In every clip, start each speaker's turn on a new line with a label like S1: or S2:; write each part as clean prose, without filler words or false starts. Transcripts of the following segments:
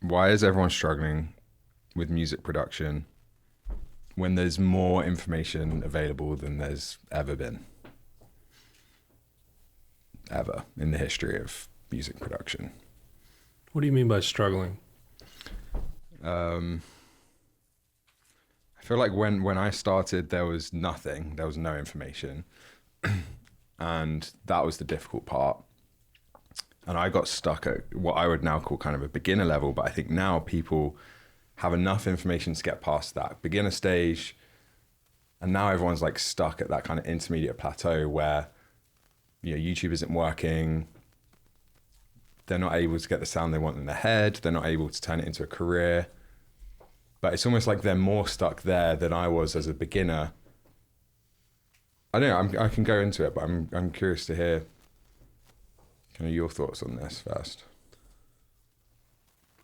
S1: Why is everyone struggling with music production when there's more information available than there's ever been? Ever in the history of music production.
S2: What do you mean by struggling?
S1: I feel like when I started, there was nothing. There was no information. And that was the difficult part. And I got stuck at what I would now call kind of a beginner level. But I think now people have enough information to get past that beginner stage. And now everyone's like stuck at that kind of intermediate plateau where, you know, YouTube isn't working. They're not able to get the sound they want in their head. They're not able to turn it into a career. But it's almost like they're more stuck there than I was as a beginner. I don't know, I can go into it, but I'm curious to hear kind of your thoughts on this first.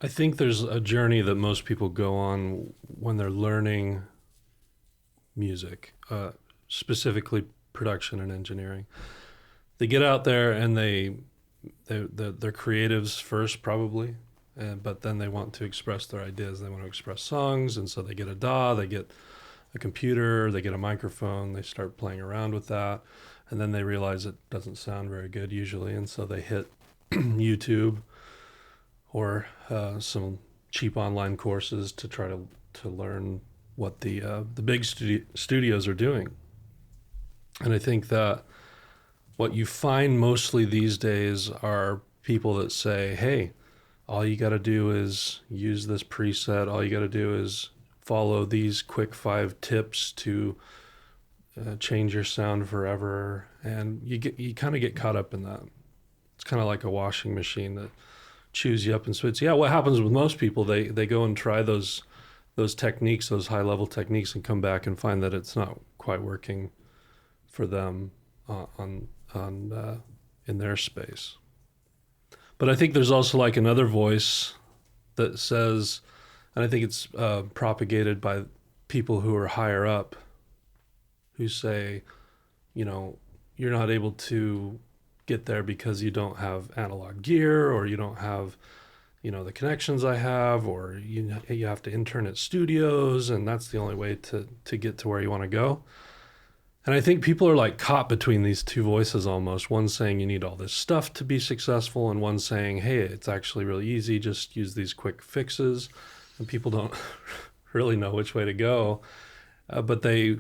S2: I think there's a journey that most people go on when they're learning music, specifically production and engineering. They get out there and they're creatives first, probably, but then they want to express their ideas. They want to express songs, and so they get a DAW, they get a computer, they get a microphone, they start playing around with that, and then they realize it doesn't sound very good usually, and so they hit YouTube or some cheap online courses to try to learn what the big studios are doing. And I think that what you find mostly these days are people that say, hey, all you got to do is use this preset. All you got to do is follow these quick 5 tips to change your sound forever. And you kind of get caught up in that. It's kind of like a washing machine that chews you up and spits. Yeah, what happens with most people, they go and try those techniques, those high level techniques, and come back and find that it's not quite working for them in their space. But I think there's also like another voice that says, and I think it's propagated by people who are higher up, who say, you know, you're not able to get there because you don't have analog gear, or you don't have, you know, the connections I have, or you have to intern at studios, and that's the only way to get to where you want to go. And I think people are like caught between these two voices almost. One saying you need all this stuff to be successful, and one saying, hey, it's actually really easy, just use these quick fixes. And people don't really know which way to go. But they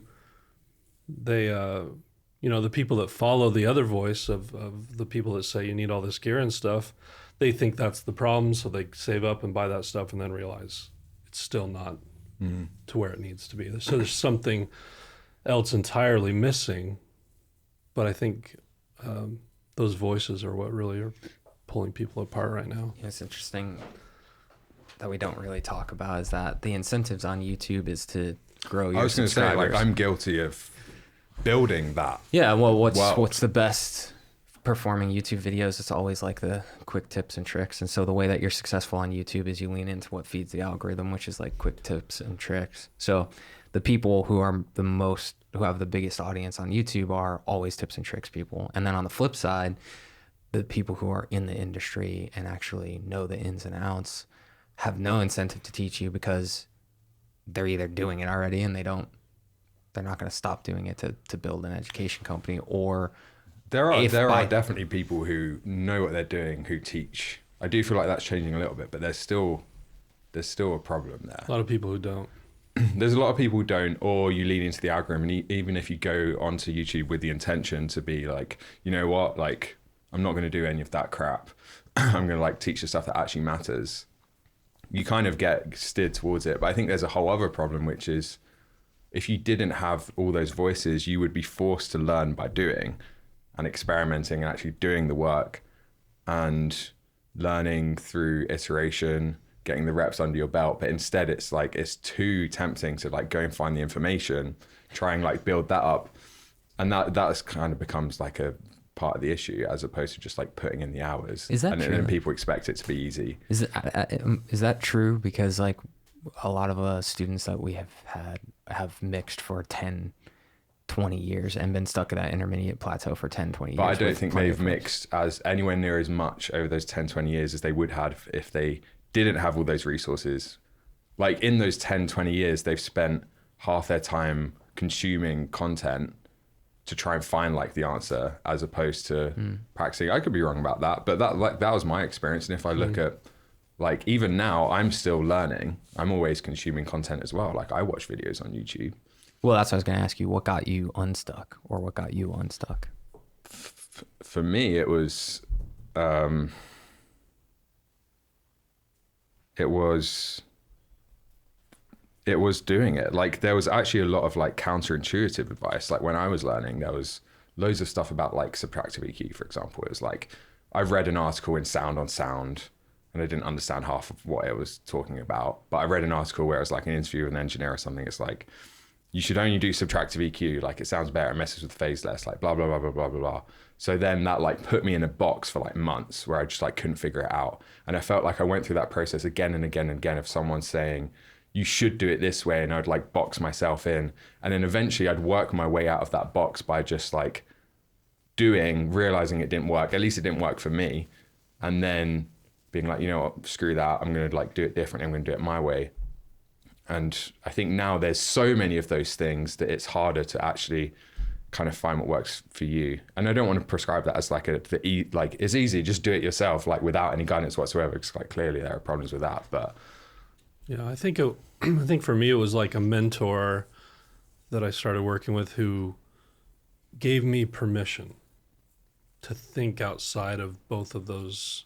S2: you know, the people that follow the other voice of the people that say you need all this gear and stuff, they think that's the problem, so they save up and buy that stuff and then realize it's still not to where it needs to be. So there's something else entirely missing, but I think those voices are what really are pulling people apart right now.
S3: Yeah, it's interesting that we don't really talk about is that the incentives on YouTube is to grow your
S1: I was going to say,
S3: subscribers.
S1: like, I'm guilty of building that.
S3: Yeah, well, what's the best performing YouTube videos? It's always like the quick tips and tricks. And so the way that you're successful on YouTube is you lean into what feeds the algorithm, which is like quick tips and tricks. So the people who have the biggest audience on YouTube are always tips and tricks people. And then on the flip side, the people who are in the industry and actually know the ins and outs have no incentive to teach you, because they're either doing it already and they're not going to stop doing it to build an education company, or
S1: There are definitely people who know what they're doing who teach. I do feel like that's changing a little bit, but there's still a problem there.
S2: A lot of people who don't.
S1: There's a lot of people who don't, or you lean into the algorithm, and even if you go onto YouTube with the intention to be like, you know what, like, I'm not going to do any of that crap. I'm going to like teach the stuff that actually matters. You kind of get steered towards it. But I think there's a whole other problem, which is if you didn't have all those voices, you would be forced to learn by doing and experimenting and actually doing the work and learning through iteration, getting the reps under your belt. But instead it's like, it's too tempting to like go and find the information, try and like build that up. And that's kind of becomes like a part of the issue, as opposed to just like putting in the hours.
S3: Is that true?
S1: And people expect it to be easy.
S3: Is that true? Because like a lot of students that we have had have mixed for 10, 20 years and been stuck at that intermediate plateau for 10, 20 years.
S1: But I don't think they've mixed as anywhere near as much over those 10, 20 years as they would have if they didn't have all those resources, like in those 10, 20 years, they've spent half their time consuming content to try and find like the answer as opposed to practicing. I could be wrong about that, but that was my experience. And if I look at like, even now, I'm still learning. I'm always consuming content as well. Like I watch videos on YouTube.
S3: Well, that's what I was going to ask you. What got you unstuck, or what got you unstuck?
S1: For me, it was, it was doing it. Like there was actually a lot of like counterintuitive advice. Like when I was learning, there was loads of stuff about like subtractive EQ, for example. It was like, I've read an article in Sound on Sound and I didn't understand half of what it was talking about. But I read an article where it was like an interview with an engineer or something. It's like, you should only do subtractive EQ. Like it sounds better, it messes with phase less, like blah, blah, blah, blah, blah, blah, blah. So then that like put me in a box for like months where I just like couldn't figure it out. And I felt like I went through that process again and again and again of someone saying, you should do it this way. And I'd like box myself in. And then eventually I'd work my way out of that box by just like realizing it didn't work. At least it didn't work for me. And then being like, you know what, screw that. I'm going to like do it differently. I'm going to do it my way. And I think now there's so many of those things that it's harder to actually kind of find what works for you. And I don't want to prescribe that as like like it's easy, just do it yourself, like without any guidance whatsoever, because like clearly there are problems with that. But
S2: yeah, I think for me it was like a mentor that I started working with who gave me permission to think outside of both of those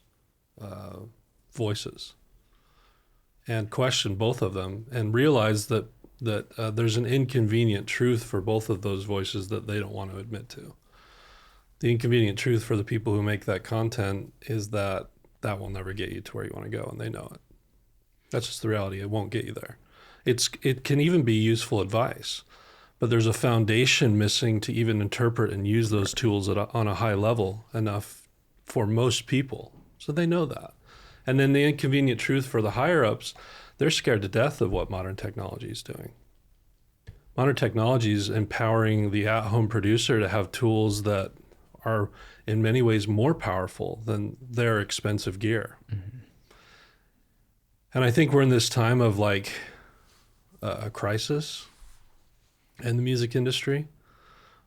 S2: voices and question both of them and realize that there's an inconvenient truth for both of those voices that they don't want to admit to. The inconvenient truth for the people who make that content is that will never get you to where you want to go, and they know it. That's just the reality. It won't get you there. It can even be useful advice, but there's a foundation missing to even interpret and use those tools on a high level enough for most people. So they know that. And then the inconvenient truth for the higher ups, they're scared to death of what modern technology is doing. Modern technology is empowering the at-home producer to have tools that are in many ways more powerful than their expensive gear. Mm-hmm. And I think we're in this time of like a crisis in the music industry.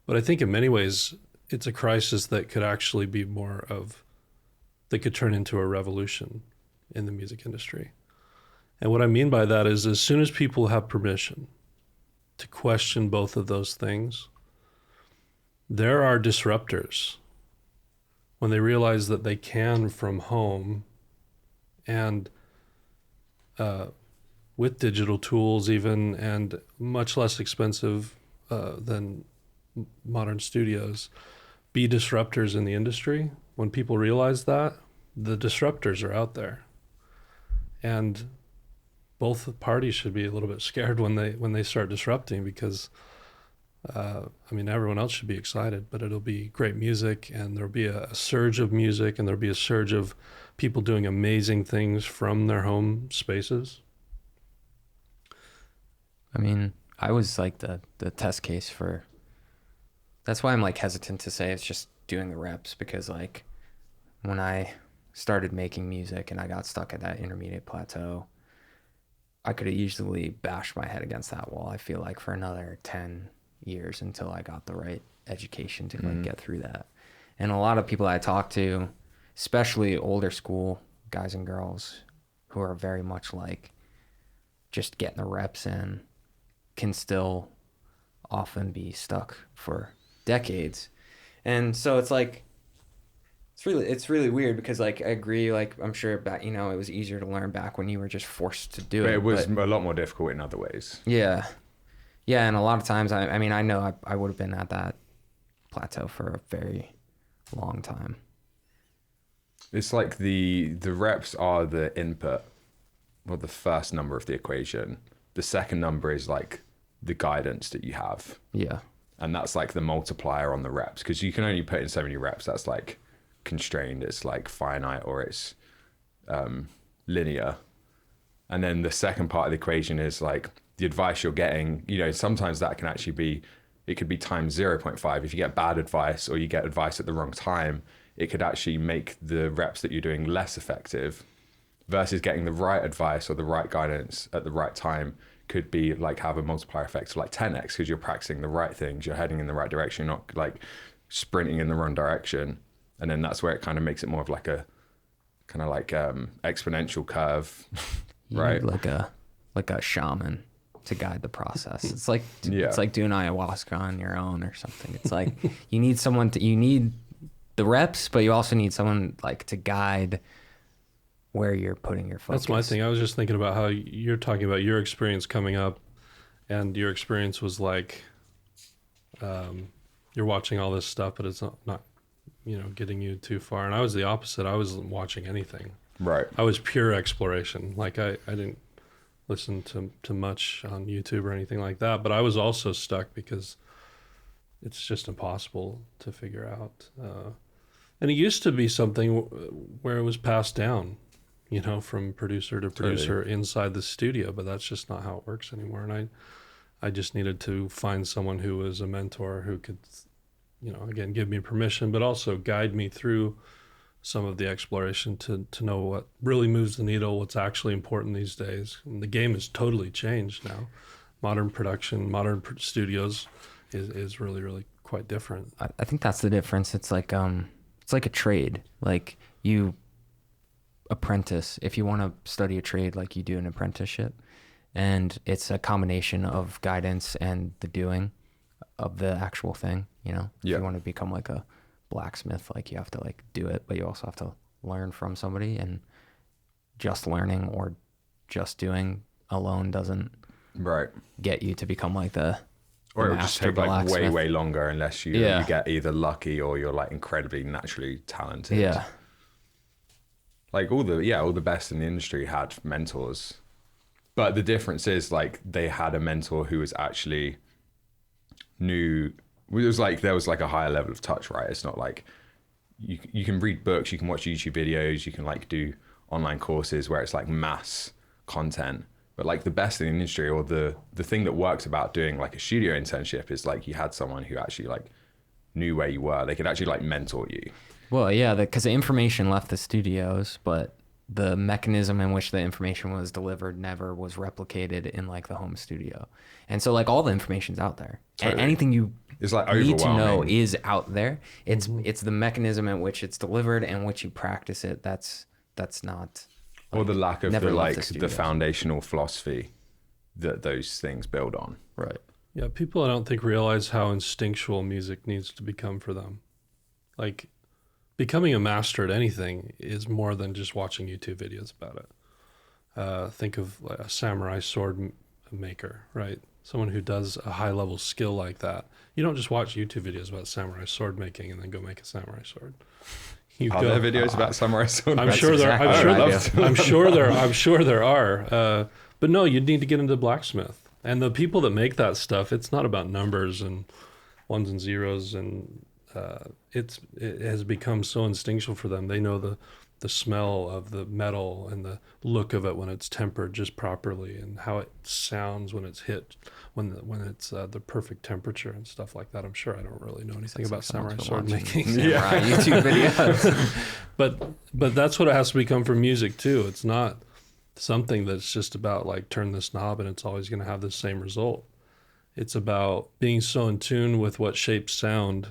S2: But I think in many ways, it's a crisis that could actually be that could turn into a revolution in the music industry. And what I mean by that is as soon as people have permission to question both of those things, there are disruptors when they realize that they can from home and with digital tools even, and much less expensive than modern studios, be disruptors in the industry. When people realize that, the disruptors are out there. And both parties should be a little bit scared when they start disrupting, because everyone else should be excited, but it'll be great music, and there'll be a surge of music, and there'll be a surge of people doing amazing things from their home spaces.
S3: I mean, I was like the test case for, that's why I'm like hesitant to say it's just doing the reps, because like when I started making music and I got stuck at that intermediate plateau, I could have easily bashed my head against that wall, I feel like, for another 10 years until I got the right education to like get through that. And a lot of people I talk to, especially older school guys and girls who are very much like just getting the reps in, can still often be stuck for decades. And so it's like, it's really weird, because like I agree, like I'm sure back, it was easier to learn back when you were just forced to do it.
S1: It was a lot more difficult in other ways.
S3: Yeah. Yeah, and a lot of times, I know I would have been at that plateau for a very long time.
S1: It's like the reps are the input, or the first number of the equation. The second number is like the guidance that you have.
S3: Yeah.
S1: And that's like the multiplier on the reps, because you can only put in so many reps. That's like constrained, it's like finite, or it's linear. And then the second part of the equation is like the advice you're getting. Sometimes that can actually be, it could be times 0.5. If you get bad advice, or you get advice at the wrong time, it could actually make the reps that you're doing less effective versus getting the right advice or the right guidance at the right time could be like have a multiplier effect of like 10x, because you're practicing the right things, you're heading in the right direction, you're not like sprinting in the wrong direction. And then that's where it kind of makes it more of like a kind of like exponential curve.
S3: You
S1: right,
S3: need like a shaman to guide the process. It's like it's like doing ayahuasca on your own or something. It's like you need you need the reps, but you also need someone like to guide where you're putting your focus.
S2: That's my thing. I was just thinking about how you're talking about your experience coming up, and your experience was like you're watching all this stuff, but it's not getting you too far. And I was the opposite. I wasn't watching anything.
S1: right.
S2: I was pure exploration. Like I didn't listen to much on YouTube or anything like that, but I was also stuck because it's just impossible to figure out. And it used to be something where it was passed down, from producer to producer inside the studio, but that's just not how it works anymore. And I just needed to find someone who was a mentor who could, again, give me permission, but also guide me through some of the exploration to know what really moves the needle, what's actually important these days. And the game has totally changed now. Modern production, modern studios is really, really quite different.
S3: I think that's the difference. It's like a trade. Like you apprentice, if you want to study a trade, like you do an apprenticeship, and it's a combination of guidance and the doing of the actual thing. If you want to become like a blacksmith, like you have to like do it, but you also have to learn from somebody, and just learning or just doing alone doesn't get you to become like the
S1: or it would just take like way longer unless you get either lucky or you're like incredibly naturally talented. Like all the best in the industry had mentors, but the difference is like they had a mentor who was actually knew. It was like there was like a higher level of touch, right? It's not like you can read books, you can watch YouTube videos, you can like do online courses where it's like mass content. But like the best in the industry, or the thing that works about doing like a studio internship, is like you had someone who actually like knew where you were. They could actually like mentor you.
S3: Well, yeah, because the information left the studios, but the mechanism in which the information was delivered never was replicated in like the home studio. And so like all the information's out there. And anything you
S1: it's like
S3: need to know is out there. It's the mechanism in which it's delivered and which you practice it. That's not.
S1: Or the lack of
S3: the
S1: the foundational philosophy that those things build on.
S3: Right.
S2: Yeah, people I don't think realize how instinctual music needs to become for them. Like becoming a master at anything is more than just watching YouTube videos about it. Think of like a samurai sword maker, right? Someone who does a high level skill like that. You don't just watch YouTube videos about samurai sword making and then go make a samurai sword.
S1: Are there videos about samurai sword?
S2: I'm sure there are. But no, you need to get into blacksmith. And the people that make that stuff, it's not about numbers and ones and zeros, and it has become so instinctual for them. They know the smell of the metal and the look of it when it's tempered just properly, and how it sounds when it's hit, when it's the perfect temperature and stuff like that. I'm sure I don't really know anything about samurai sword making.
S3: YouTube videos.
S2: But that's what it has to become for music too. It's not something that's just about like turn this knob and it's always going to have the same result. It's about being so in tune with what shapes sound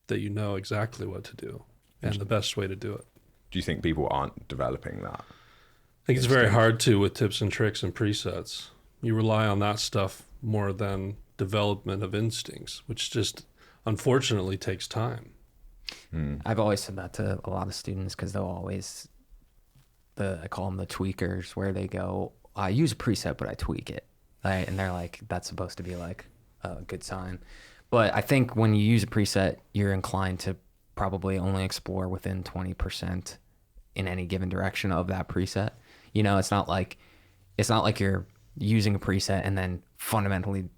S2: that you know exactly what to do and the best way to do it.
S1: Do you think people aren't developing that?
S2: I think it's very hard to with tips and tricks and presets. You rely on that stuff more than development of instincts, which just unfortunately takes time.
S3: I've always said that to a lot of students, because they'll always, I call them the tweakers, where they go, I use a preset, but I tweak it. Right? And they're like, that's supposed to be like a good sign. But I think when you use a preset, you're inclined to probably only explore within 20% in any given direction of that preset. It's not like you're using a preset and then fundamentally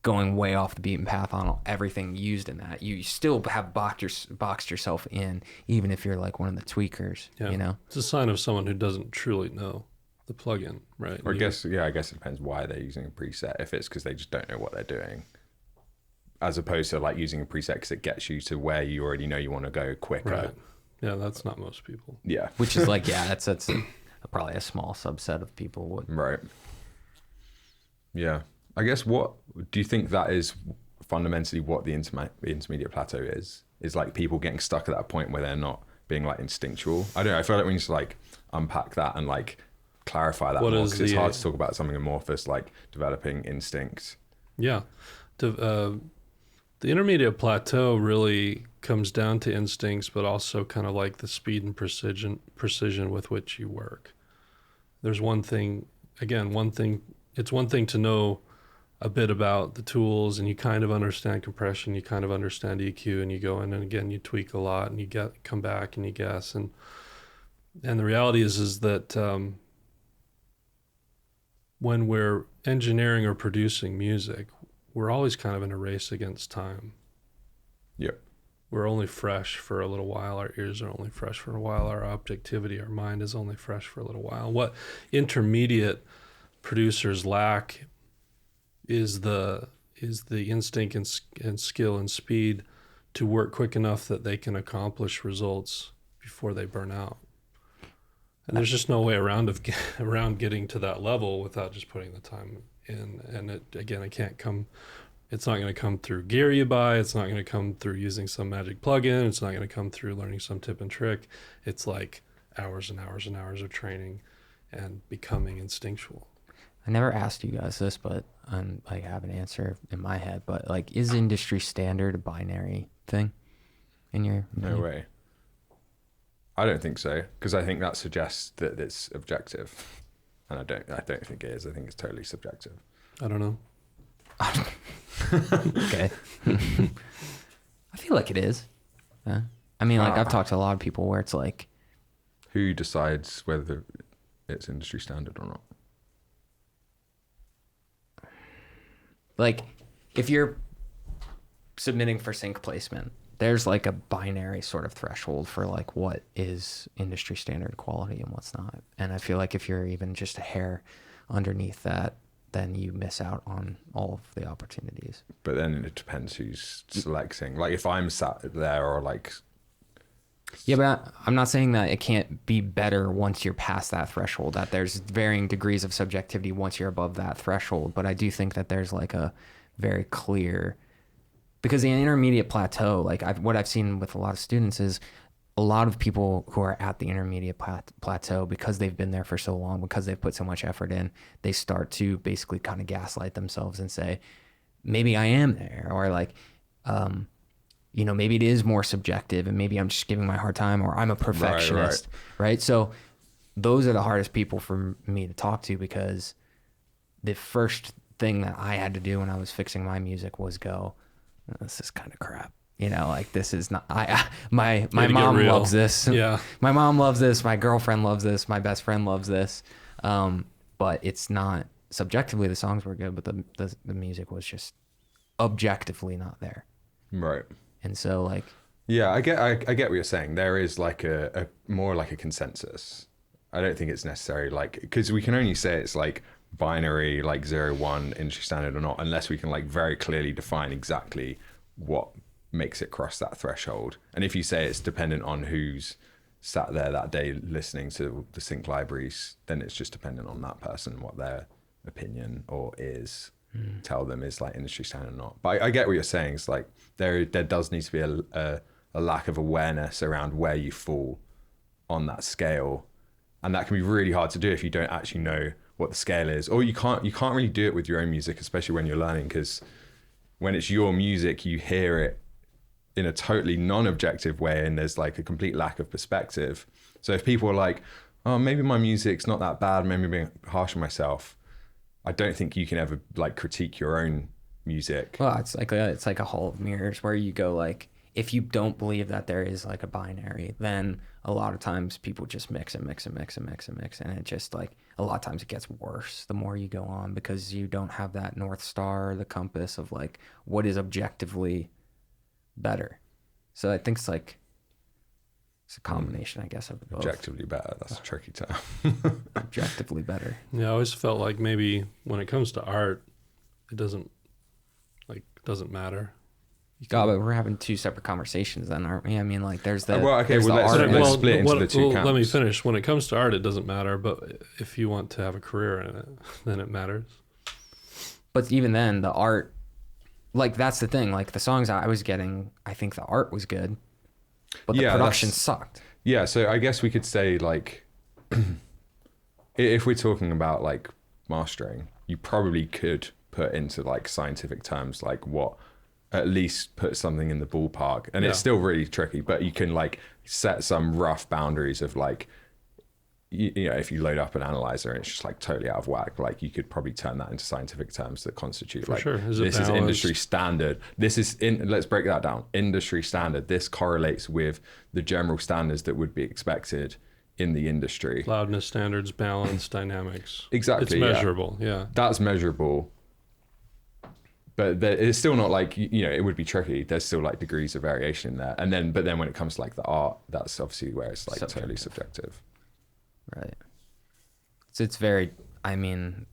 S3: going way off the beaten path on everything used in that. You still have boxed yourself in, even if you're like one of the tweakers.
S2: It's a sign of someone who doesn't truly know the plugin, right?
S1: Or I guess it depends why they're using a preset. If it's because they just don't know what they're doing, as opposed to like using a preset because it gets you to where you already know you want to go quicker.
S2: Yeah, that's not most people.
S1: Yeah.
S3: which is like, yeah, that's probably a small subset of people would.
S1: Right. Yeah. I guess what do you think that is fundamentally what the intermediate plateau is? Is like people getting stuck at that point where they're not being like instinctual? I don't know. I feel like we need to like unpack that and like clarify that
S2: What
S1: more
S2: is
S1: because it's
S2: the-
S1: hard to talk about something amorphous like developing instinct.
S2: Yeah. The intermediate plateau really comes down to instincts, but also kind of like the speed and precision with which you work. There's one thing, it's one thing to know a bit about the tools and you kind of understand compression, you kind of understand EQ, and you go in and again, you tweak a lot and you come back and you guess. And the reality is that when we're engineering or producing music, we're always kind of in a race against time.
S1: Yep.
S2: We're only fresh for a little while. Our ears are only fresh for a while. Our objectivity, our mind is only fresh for a little while. What intermediate producers lack is the instinct and skill and speed to work quick enough that they can accomplish results before they burn out. And there's just no way around getting to that level without just putting the time in. And it can't come. It's not going to come through gear you buy. It's not going to come through using some magic plugin. It's not going to come through learning some tip and trick. It's like hours and hours and hours of training and becoming instinctual.
S3: I never asked you guys this, but I have an answer in my head. But like, is industry standard a binary thing in your
S1: No
S3: opinion?
S1: way. I don't think so because I think that suggests that it's objective, and I don't think it is. I think it's totally subjective.
S2: I don't know.
S3: Okay. I feel like it is. Yeah. I mean, like I've talked to a lot of people where it's like,
S1: Who decides whether it's industry standard or not?
S3: like if you're submitting for sync placement, there's like a binary sort of threshold for like what is industry standard quality and what's not. And I feel like if you're even just a hair underneath that, then you miss out on all of the opportunities.
S1: But then it depends who's selecting. Like if I'm sat there or like,
S3: Yeah, but I'm not saying that it can't be better once you're past that threshold, that there's varying degrees of subjectivity once you're above that threshold. But I do think that there's like a very clear, because the intermediate plateau, like what I've seen with a lot of students is a lot of people who are at the intermediate plateau, because they've been there for so long, because they've put so much effort in, they start to basically kind of gaslight themselves and say, maybe I am there, or like, you know, maybe it is more subjective and maybe I'm just giving my hard time, or I'm a perfectionist, right? So those are the hardest people for me to talk to, because the first thing that I had to do when I was fixing my music was go, this is kind of crap. You know, like this is not, my mom loves this.
S2: Yeah.
S3: My mom loves this. My girlfriend loves this. My best friend loves this. But it's not, subjectively the songs were good, but the music was just objectively not there.
S1: right.
S3: And so like,
S1: Yeah, I get what you're saying. There is like a more like a consensus. I don't think it's necessary like, because we can only say it's like binary, like 0-1 industry standard or not, unless we can like very clearly define exactly what makes it cross that threshold. And if you say it's dependent on who's sat there that day listening to the sync libraries, then it's just dependent on that person, what their opinion or is tell them is like industry standard or not. But I get what you're saying. It's like there does need to be a lack of awareness around where you fall on that scale, and that can be really hard to do if you don't actually know what the scale is, or you can't really do it with your own music, especially when you're learning, because when it's your music, you hear it in a totally non-objective way, and there's like a complete lack of perspective. So if people are like, oh, maybe my music's not that bad, maybe I'm being harsh on myself, I don't think you can ever like critique your own music.
S3: well, it's like a hall of mirrors where you go like, if you don't believe that there is like a binary, then a lot of times people just mix and mix and mix and mix and mix. And it just like, a lot of times it gets worse the more you go on, because you don't have that North Star, the compass of like, what is objectively better. So I think it's like, it's a combination, I guess, of both.
S1: Objectively better, that's a tricky term.
S3: Objectively better.
S2: Yeah, I always felt like maybe when it comes to art, it doesn't matter.
S3: God, but we're having two separate conversations then, aren't we? I mean, like, there's the
S1: well, okay,
S3: there's
S1: well,
S3: the
S1: let's-
S3: art.
S1: let's
S2: Well,
S1: split into the two
S2: let me
S1: camps.
S2: finish. When it comes to art, it doesn't matter. But if you want to have a career in it, then it matters.
S3: But even then, the art, like, that's the thing. Like, the songs I was getting, I think the art was good, but the
S1: Yeah,
S3: production
S1: that's-
S3: sucked.
S1: Yeah, so I guess we could say like, if we're talking about like mastering, you probably could put into like scientific terms like what, at least put something in the ballpark, and it's
S2: Yeah.
S1: still really tricky, but you can like set some rough boundaries of like, you know, if you load up an analyzer and it's just like totally out of whack, like you could probably turn that into scientific terms that constitute
S2: For
S1: like,
S2: sure. Is it
S1: this is
S2: balanced?
S1: industry standard. This is let's break that down. Industry standard. This correlates with the general standards that would be expected in the industry.
S2: Loudness standards, balance, dynamics.
S1: Exactly,
S2: It's
S1: yeah.
S2: measurable. Yeah.
S1: That's measurable. But it's still not like, you know, it would be tricky. There's still like degrees of variation in there. And then, but then when it comes to like the art, that's obviously where it's like totally subjective.
S3: Right. So it's very, I mean,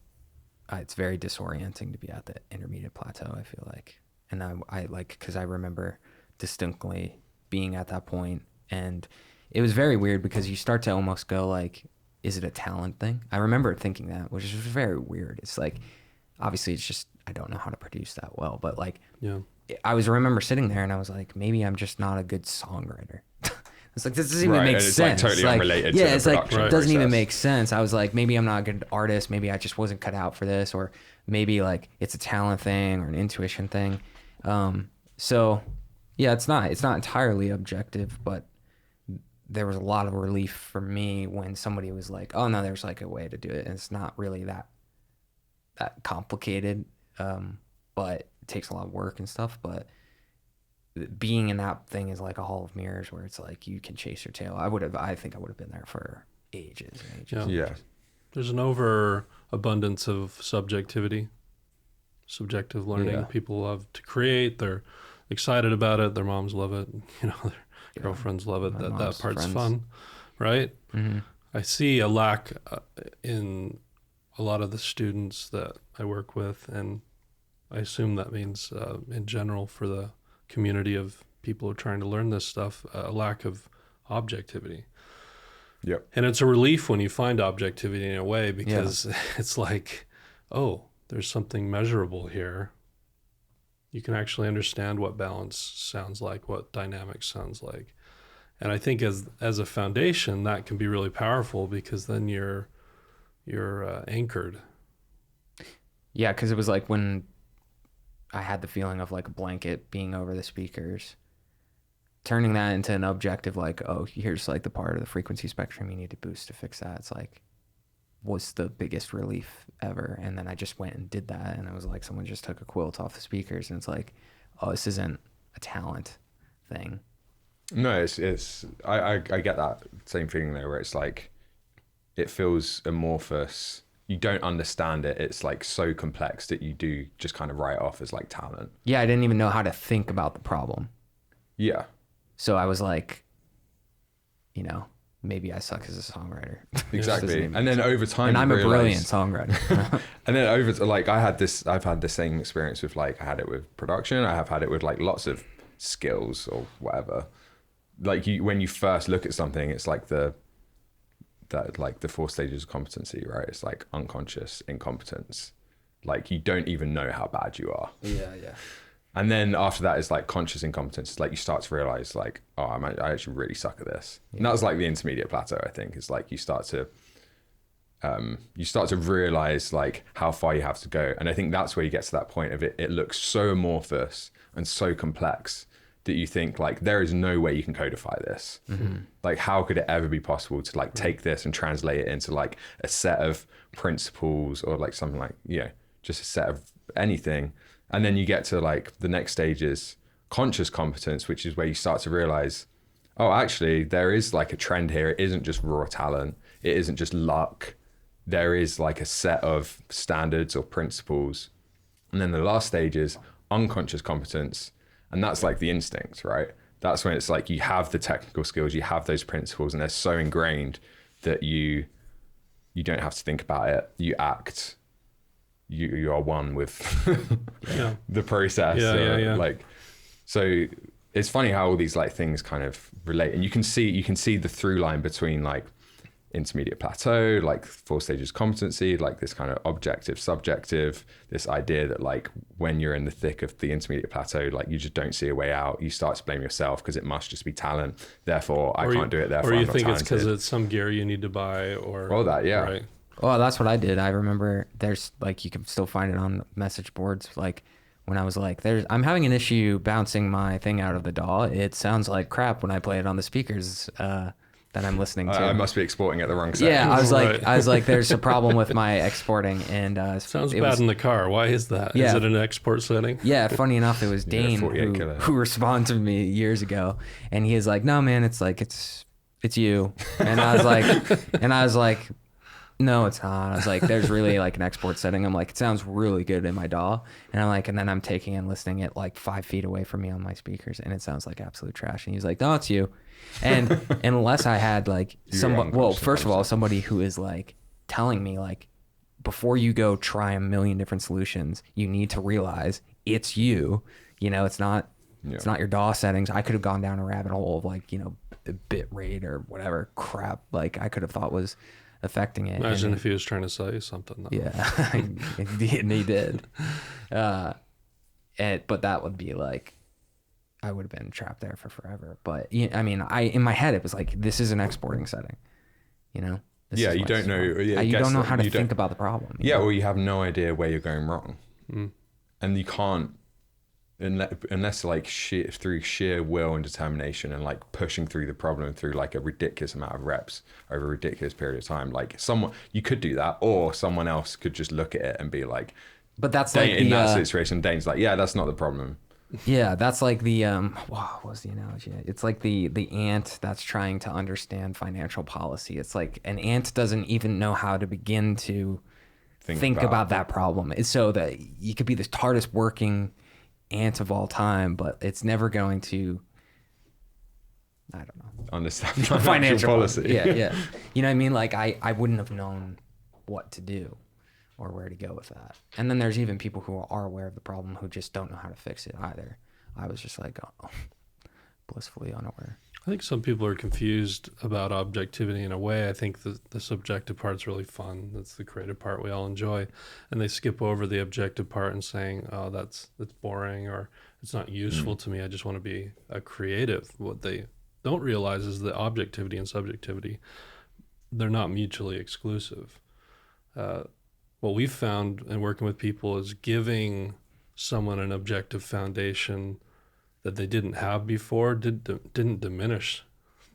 S3: it's very disorienting to be at the intermediate plateau, I feel like. And I like, because I remember distinctly being at that point, and it was very weird because you start to almost go like, is it a talent thing? I remember thinking that, which is very weird. It's like, obviously it's just, I don't know how to produce that well, but like,
S2: Yeah.
S3: remember sitting there and I was like, maybe I'm just not a good songwriter. It's like, this doesn't even
S1: Right,
S3: make
S1: and it's, like,
S3: sense.
S1: totally unrelated to
S3: yeah,
S1: the
S3: it's like,
S1: production
S3: it doesn't even
S1: process.
S3: make sense. I was like, maybe I'm not a good artist. Maybe I just wasn't cut out for this, or maybe like it's a talent thing or an intuition thing. So yeah, it's not entirely objective, but there was a lot of relief for me when somebody was like, oh no, there's like a way to do it. And it's not really that complicated. But it takes a lot of work and stuff, but being in that thing is like a hall of mirrors where it's like you can chase your tail. I think I would have been there for ages and ages.
S2: Yeah.
S1: Yeah.
S2: There's an overabundance of subjective learning.
S3: Yeah.
S2: People love to create. They're excited about it. Their moms love it. You know, their girlfriends love it.
S3: My
S2: That
S3: mom's
S2: part's
S3: friends.
S2: fun, right?
S3: Mm-hmm.
S2: I see a lack in a lot of the students that I work with, and I assume that means in general for the community of people who are trying to learn this stuff, a lack of objectivity.
S1: Yep.
S2: And it's a relief when you find objectivity in a way, because it's like, oh, there's something measurable here. You can actually understand what balance sounds like, what dynamics sounds like. And I think as a foundation, that can be really powerful, because then you're anchored.
S3: Yeah, because it was like when I had the feeling of like a blanket being over the speakers, turning that into an objective, like, oh, here's like the part of the frequency spectrum you need to boost to fix that. It's like, was the biggest relief ever. And then I just went and did that, and it was like someone just took a quilt off the speakers, and it's like, oh, this isn't a talent thing.
S1: No, it's I get that same feeling though, where it's like, it feels amorphous. You don't understand it. It's like so complex that you do just kind of write it off as like talent.
S3: Yeah, I didn't even know how to think about the problem.
S1: Yeah.
S3: So I was like, you know, maybe I suck as a songwriter.
S1: Exactly.
S3: Doesn't even
S1: And then
S3: make
S1: over time,
S3: And
S1: you
S3: I'm a
S1: realise-
S3: brilliant songwriter.
S1: And then like I've had the same experience with like, I had it with production. I have had it with like lots of skills or whatever. Like when you first look at something, it's like the 4 stages of competency, right? It's like unconscious incompetence. Like you don't even know how bad you are.
S3: yeah.
S1: And then after that is like conscious incompetence. It's like you start to realize like, oh, I actually really suck at this. And that was like the intermediate plateau, I think. It's like you start to realize like how far you have to go. And I think that's where you get to that point of it looks so amorphous and so complex that you think like, there is no way you can codify this.
S3: Mm-hmm.
S1: Like, how could it ever be possible to like take this and translate it into like a set of principles or like something like, you know, just a set of anything. And then you get to like the next stage is conscious competence, which is where you start to realize, oh, actually there is like a trend here. It isn't just raw talent. It isn't just luck. There is like a set of standards or principles. And then the last stage is unconscious competence. And that's like the instinct, right? That's when it's like you have the technical skills, you have those principles, and they're so ingrained that you don't have to think about it. You act. You are one with
S2: Yeah.
S1: the process.
S2: Yeah.
S1: Like, So it's funny how all these like things kind of relate, and you can see the through line between like intermediate plateau, like 4 stages competency, like this kind of objective, subjective, this idea that like when you're in the thick of the intermediate plateau, like you just don't see a way out. You start to blame yourself because it must just be talent. Therefore, I can't do it. Therefore,
S2: or you
S1: I'm not
S2: think
S1: talented.
S2: it's because it's some gear you need to buy, or
S1: Well, that, yeah.
S2: right?
S3: Well, that's what I did. I remember there's like, you can still find it on message boards. Like when I was like, I'm having an issue bouncing my thing out of the DAW. It sounds like crap when I play it on the speakers that I'm listening to.
S1: I must be exporting at the wrong setting.
S3: Yeah,
S2: Right.
S3: I was like, there's a problem with my exporting, and
S2: Sounds
S3: it
S2: bad
S3: was,
S2: in the car. Why is that?
S3: Yeah.
S2: Is it an export setting?
S3: yeah. Funny enough, it was Dane
S1: 48 kilo.
S3: who responded to me years ago, and he was like, "No, man, it's like it's you," and I was like, no, it's not. I was like, there's really like an export setting. I'm like, it sounds really good in my DAW. And I'm like, and then I'm taking and listening it like 5 feet away from me on my speakers, and it sounds like absolute trash. And he's like, no, it's you. And unless I had like somebody, well, first of all, somebody who is like telling me like, before you go try a million different solutions, you need to realize it's you. You know, it's not your DAW settings. I could have gone down a rabbit hole of like, you know, bit rate or whatever crap like I could have thought was affecting it.
S2: Imagine if he was trying to sell you something. Though.
S3: Yeah, and he did. But that would be like, I would have been trapped there for forever. But I mean, in my head, it was like, this is an exporting setting, you know? This
S1: Yeah,
S3: is
S1: you
S3: what's
S1: don't know.
S3: wrong.
S1: Yeah,
S3: You don't know how to
S1: you
S3: think about the problem.
S1: Yeah,
S3: know?
S1: or you have no idea where you're going wrong, and you can't unless like through sheer will and determination and like pushing through the problem through like a ridiculous amount of reps over a ridiculous period of time. Like you could do that, or someone else could just look at it and be like,
S3: But that's
S1: Dane,
S3: like
S1: in that situation, Dane's like, yeah, that's not the problem.
S3: yeah, that's like the what was the analogy? It's like the ant that's trying to understand financial policy. It's like an ant doesn't even know how to begin to think about that problem. It's so that you could be the hardest working ant of all time, but it's never going to, I don't know,
S1: Understand
S3: financial
S1: policy.
S3: Yeah. You know what I mean? Like I wouldn't have known what to do or where to go with that. And then there's even people who are aware of the problem who just don't know how to fix it either. I was just like, oh, blissfully unaware.
S2: I think some people are confused about objectivity in a way. I think the subjective part's really fun. That's the creative part we all enjoy. And they skip over the objective part and saying, oh, that's boring, or it's not useful to me. I just want to be a creative. What they don't realize is that objectivity and subjectivity, they're not mutually exclusive. What we've found in working with people is giving someone an objective foundation that they didn't have before didn't diminish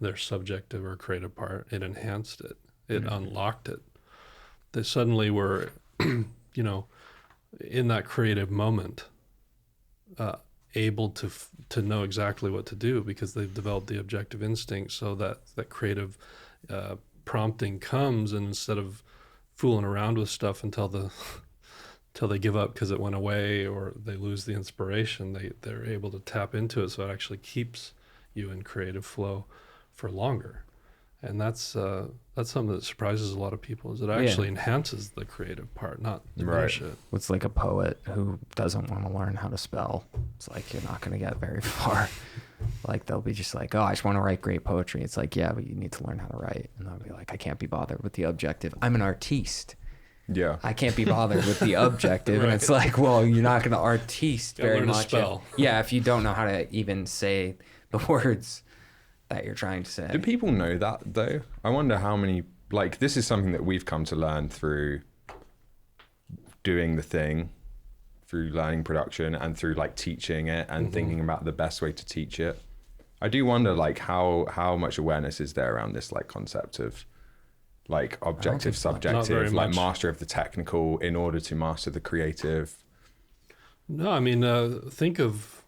S2: their subjective or creative part. It enhanced it. It unlocked it. They suddenly were, you know, in that creative moment, able to know exactly what to do because they've developed the objective instinct. So that creative prompting comes, and instead of fooling around with stuff until they give up because it went away or they lose the inspiration, they're able to tap into it, so it actually keeps you in creative flow for longer. And that's something that surprises a lot of people, is it actually enhances the creative part, not diminish it.
S3: It's like a poet who doesn't want to learn how to spell. It's like, you're not going to get very far. Like, they'll be just like, oh, I just want to write great poetry. It's like, yeah, but you need to learn how to write. And they'll be like, I can't be bothered with the objective. I'm an artiste.
S1: Yeah.
S3: I can't be bothered with the objective.
S2: Right.
S3: And it's like, well, you're not going to artiste
S2: Gotta
S3: very
S2: learn to
S3: much.
S2: spell.
S3: If you don't know how to even say the words that you're trying to say.
S1: Do people know that though? I wonder how many, like, this is something that we've come to learn through doing the thing, through learning production and through like teaching it and thinking about the best way to teach it. I do wonder like how much awareness is there around this like concept of like objective,
S3: so.
S2: Not very
S1: subjective, like
S2: much.
S1: master of the technical in order to master the creative.
S2: No, I mean, think of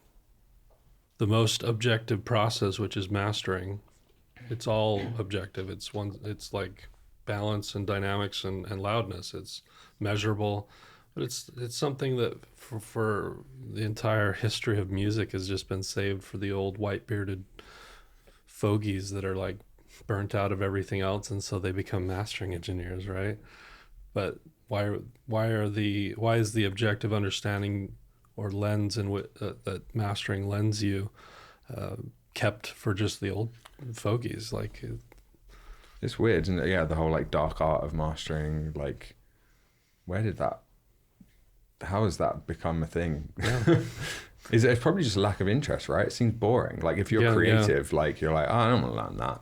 S2: the most objective process, which is mastering. It's all objective. It's like balance and dynamics and loudness. It's measurable, but it's something that for the entire history of music has just been saved for the old white bearded fogies that are like burnt out of everything else, and so they become mastering engineers, right? But why is the objective understanding or lens that mastering lends you kept for just the old fogies. Like,
S1: It's weird, isn't it? Yeah, the whole like dark art of mastering. Like, how has that become a thing?
S2: yeah.
S1: It's probably just a lack of interest, right? It seems boring. Like if you're creative, like you're like, oh, I don't want to learn that.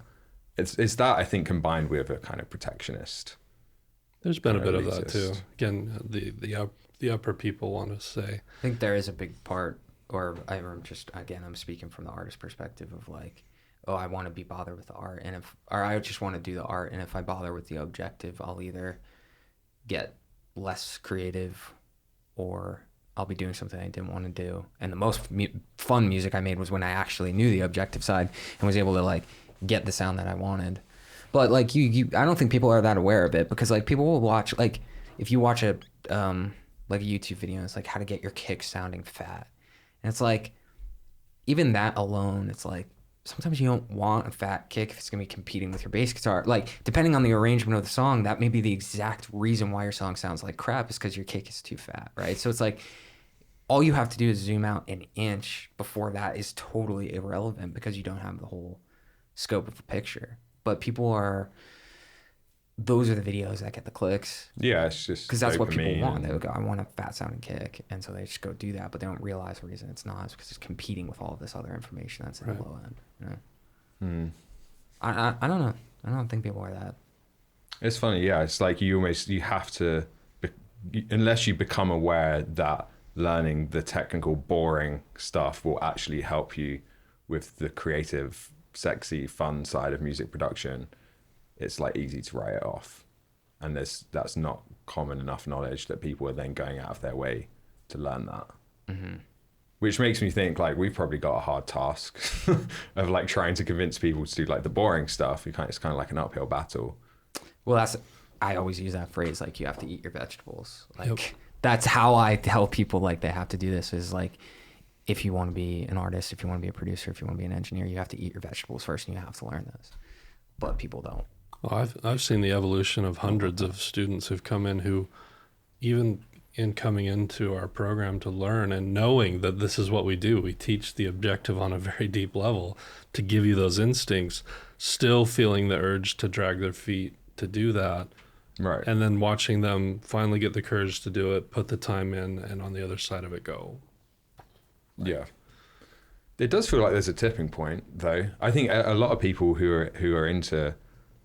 S1: It's that, I think, combined with a kind of protectionist.
S2: There's been a bit of
S1: elitist.
S2: that too. Again, the upper people want to say.
S3: I think there is a big part, or I'm speaking from the artist perspective of like, oh, I want to be bothered with the art, or I just want to do the art, and if I bother with the objective, I'll either get less creative, or I'll be doing something I didn't want to do. And the most fun music I made was when I actually knew the objective side and was able to like get the sound that I wanted. But like I don't think people are that aware of it, because like people will watch, like if you watch a like a YouTube video, it's like how to get your kick sounding fat, and it's like even that alone, it's like sometimes you don't want a fat kick if it's gonna be competing with your bass guitar. Like depending on the arrangement of the song, that may be the exact reason why your song sounds like crap, is because your kick is too fat, right? So it's like all you have to do is zoom out an inch before that is totally irrelevant, because you don't have the whole scope of the picture. But those are the videos that get the clicks.
S1: Yeah, it's just
S3: because that's what people want.
S1: dopamine.
S3: They go, I want a fat sounding kick, and so they just go do that. But they don't realize the reason it's not is because it's competing with all of this other information that's in the low end. You know? I don't know. I don't think people are that.
S1: It's funny, yeah. It's like you have to, unless you become aware that learning the technical, boring stuff will actually help you with the creative, sexy, fun side of music production, it's like easy to write it off. And that's not common enough knowledge that people are then going out of their way to learn that.
S3: Mm-hmm.
S1: Which makes me think like we've probably got a hard task of like trying to convince people to do like the boring stuff. It's kind of like an uphill battle.
S3: Well, I always use that phrase, like you have to eat your vegetables. Like
S2: Yep.
S3: That's how I tell people like they have to do this, is like, if you want to be an artist, if you want to be a producer, if you want to be an engineer, you have to eat your vegetables first, and you have to learn this. But people don't.
S2: Well, I've seen the evolution of hundreds of students who've come in who, even in coming into our program to learn and knowing that this is what we do, we teach the objective on a very deep level to give you those instincts, still feeling the urge to drag their feet to do that.
S1: Right.
S2: And then watching them finally get the courage to do it, put the time in, and on the other side of it go.
S1: Yeah. It does feel like there's a tipping point, though. I think a lot of people who are into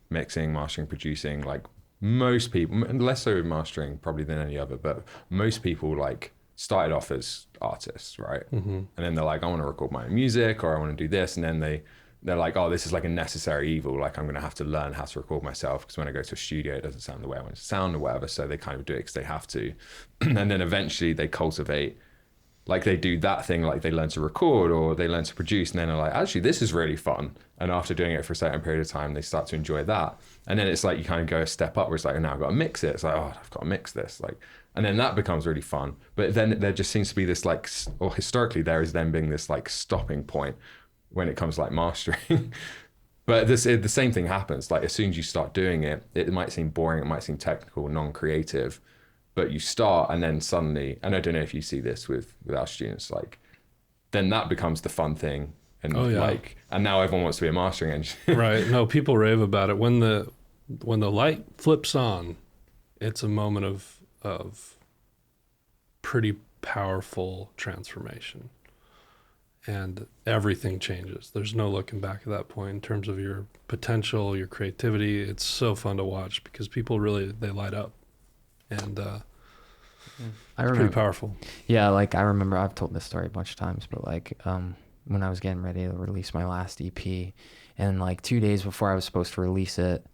S1: mixing, mastering, producing, like most people, and less so with mastering probably than any other, but most people like started off as artists, right?
S2: Mm-hmm.
S1: And then they're like, I want to record my own music, or I want to do this, and then they're like, oh, this is like a necessary evil. Like I'm going to have to learn how to record myself, because when I go to a studio, it doesn't sound the way I want it to sound or whatever. So they kind of do it because they have to. And then eventually they cultivate, like they do that thing, like they learn to record or they learn to produce, and then they're like, actually, this is really fun. And after doing it for a certain period of time, they start to enjoy that. And then it's like you kind of go a step up where it's like, now I've got to mix it. It's like, oh, I've got to mix this. Like, and then that becomes really fun. But then there just seems to be this like, or historically there is then being this like stopping point when it comes to like mastering. But the same thing happens. Like as soon as you start doing it, it might seem boring, it might seem technical, non-creative, but you start and then suddenly, and I don't know if you see this with our students, like then that becomes the fun thing. And like, and now everyone wants to be a mastering engineer.
S2: Right. No, people rave about it. When the light flips on, it's a moment of pretty powerful transformation. And everything changes. There's no looking back at that point in terms of your potential, your creativity. It's so fun to watch because people really, they light up. And
S3: I remember,
S2: pretty powerful.
S3: Yeah, like I remember, I've told this story a bunch of times, but like when I was getting ready to release my last EP, and like 2 days before I was supposed to release it,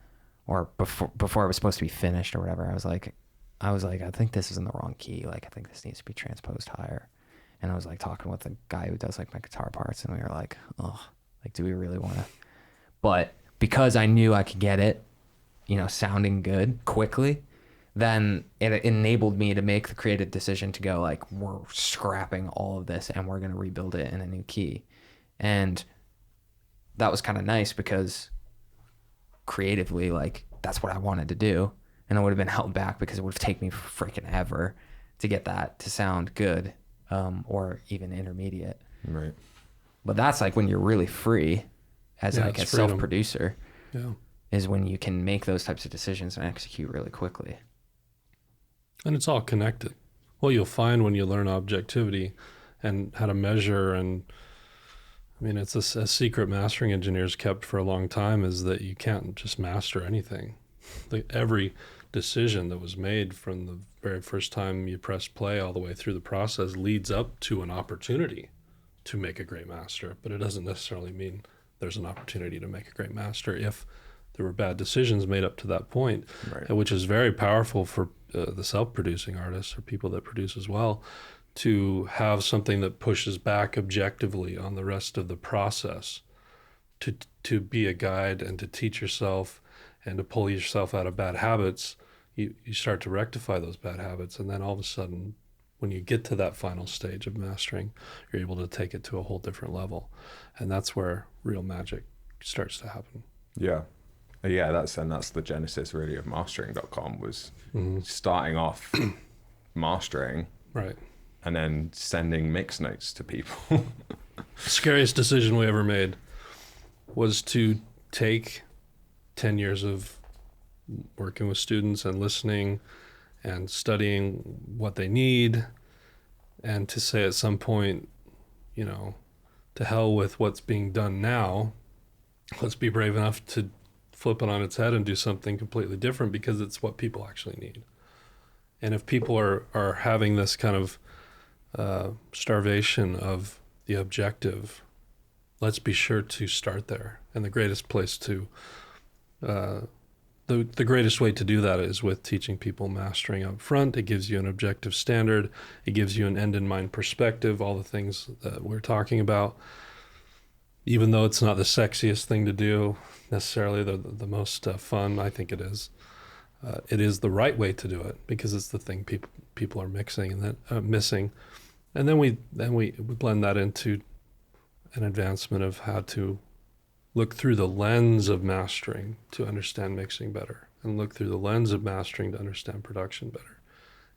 S3: or before it was supposed to be finished or whatever, I was like, I think this is in the wrong key. Like I think this needs to be transposed higher. And I was like talking with the guy who does like my guitar parts, and we were like, oh, like, do we really want to? But because I knew I could get it, you know, sounding good quickly, then it enabled me to make the creative decision to go like, we're scrapping all of this and we're going to rebuild it in a new key. And that was kind of nice because creatively, like, that's what I wanted to do. And I would have been held back because it would have taken me freaking ever to get that to sound good or even intermediate.
S1: Right.
S3: But that's like when you're really free as
S2: Yeah,
S3: like a
S2: it's freedom.
S3: self-producer,
S2: Yeah.
S3: is when you can make those types of decisions and execute really quickly.
S2: And it's all connected. What you'll find when you learn objectivity and how to measure, and I mean, it's a secret mastering engineers kept for a long time, is that you can't just master anything. Every decision that was made from the very first time you press play all the way through the process leads up to an opportunity to make a great master, but it doesn't necessarily mean there's an opportunity to make a great master if there were bad decisions made up to that point,
S1: Right.
S2: which is very powerful for the self-producing artists or people that produce as well, to have something that pushes back objectively on the rest of the process, to be a guide and to teach yourself and to pull yourself out of bad habits. You start to rectify those bad habits, and then all of a sudden, when you get to that final stage of mastering, you're able to take it to a whole different level, and that's where real magic starts to happen.
S1: Yeah. Yeah, that's the genesis really of mastering.com, was
S2: Mm-hmm.
S1: starting off mastering
S2: Right.
S1: and then sending mix notes to people.
S2: Scariest decision we ever made was to take 10 years of working with students and listening and studying what they need, and to say at some point, you know, to hell with what's being done now. Let's be brave enough to flip it on its head and do something completely different, because it's what people actually need. And if people are having this kind of starvation of the objective, let's be sure to start there. And the greatest place to, the greatest way to do that is with teaching people mastering up front. It gives you an objective standard. It gives you an end in mind perspective, all the things that we're talking about. Even though it's not the sexiest thing to do, necessarily the most fun, I think it is. It is the right way to do it, because it's the thing people are mixing and that missing. And then we blend that into an advancement of how to look through the lens of mastering to understand mixing better, and look through the lens of mastering to understand production better.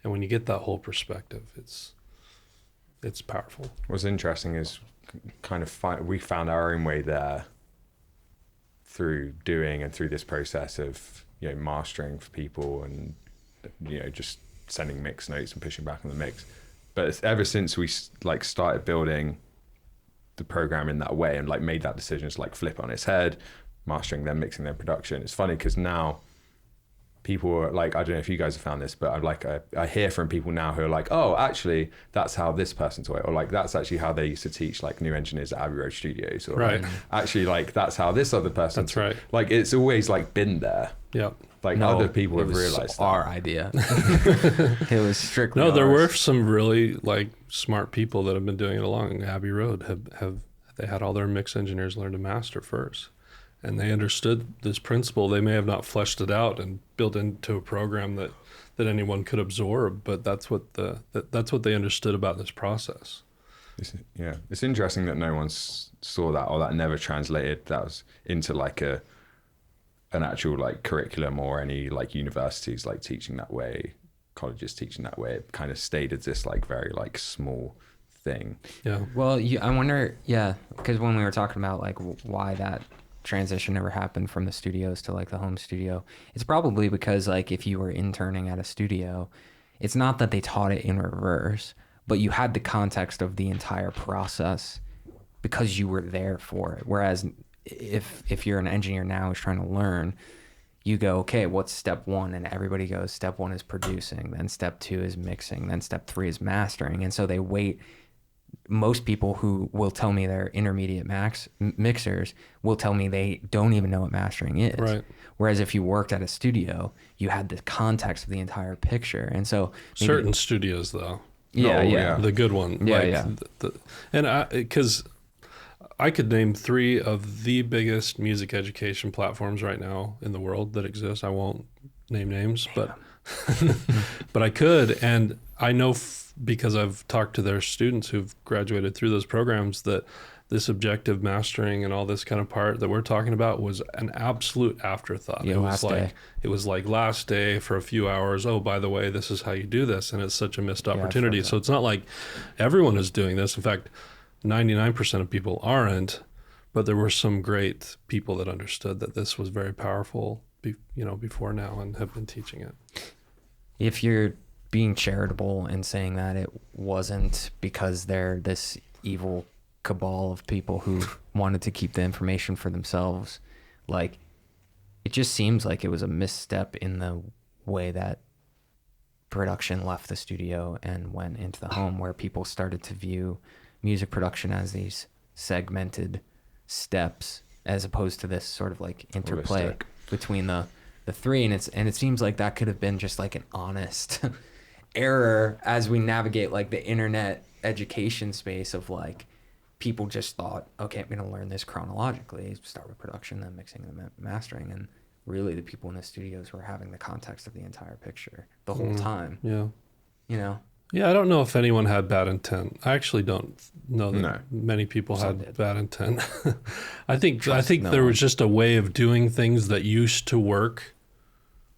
S2: And when you get that whole perspective, it's powerful.
S1: What's interesting is we found our own way there through doing and through this process of, you know, mastering for people and, you know, just sending mix notes and pushing back on the mix. But it's ever since we like started building the program in that way and like made that decision to like flip it on its head, mastering, then mixing, then production. It's funny because now people are like, I don't know if you guys have found this, but I hear from people now who are like, oh, actually, that's how this person taught it, or like that's actually how they used to teach like new engineers at Abbey Road Studios, or
S2: Right.
S1: like, actually, like that's how this other person.
S2: That's right.
S1: Like it's always like been there.
S2: Yeah.
S1: Like
S3: No,
S1: other people
S3: it
S1: have
S3: was
S1: realized that.
S3: our idea. It was strictly
S2: No, there
S3: ours.
S2: were some really like smart people that have been doing it along Abbey Road. Have they had all their mix engineers learn to master first, and they understood this principle. They may have not fleshed it out and built into a program that anyone could absorb, but that's what they understood about this process.
S1: It's interesting that no one saw that, or that never translated that was into like an actual like curriculum, or any like universities like teaching that way, colleges teaching that way. It kind of stayed as this like very like small thing.
S2: Yeah.
S3: Well, I wonder, yeah, because when we were talking about like why that transition never happened from the studios to like the home studio, it's probably because like if you were interning at a studio, it's not that they taught it in reverse, but you had the context of the entire process because you were there for it. Whereas if you're an engineer now who's trying to learn, you go, okay, what's step one? And everybody goes, step one is producing, then step two is mixing, then step three is mastering. And so they wait. Most people who will tell me they're intermediate mixers will tell me they don't even know what mastering is.
S2: Right.
S3: Whereas if you worked at a studio, you had the context of the entire picture. And so
S2: Certain studios, though,
S3: yeah,
S1: Oh,
S3: yeah.
S1: yeah.
S2: the good one,
S3: Yeah,
S2: like
S3: yeah.
S2: and because I could name 3 of the biggest music education platforms right now in the world that exist. I won't name names, but but I could, and I know because I've talked to their students who've graduated through those programs that this objective mastering and all this kind of part that we're talking about was an absolute afterthought.
S3: Yeah,
S2: it was
S3: last
S2: like
S3: day.
S2: it was like last day for a few hours. Oh, by the way, this is how you do this, and it's such a missed opportunity. So it's not like everyone is doing this. In fact, 99% of people aren't. But there were some great people that understood that this was very powerful, before now, and have been teaching it.
S3: If you're being charitable and saying that it wasn't because they're this evil cabal of people who wanted to keep the information for themselves, like, it just seems like it was a misstep in the way that production left the studio and went into the home, where people started to view music production as these segmented steps as opposed to this sort of like interplay
S1: Holistic.
S3: between the three. And it seems like that could have been just like an honest error as we navigate like the internet education space of like, people just thought, okay, I'm going to learn this chronologically, start with production, then mixing and mastering. And really the people in the studios were having the context of the entire picture the whole time,
S2: Yeah.
S3: you know?
S2: Yeah, I don't know if anyone had bad intent. I actually don't know that
S1: No.
S2: many people
S3: Some
S2: had
S3: did.
S2: bad intent. I think
S3: Trust no
S2: there
S3: one.
S2: was just a way of doing things that used to work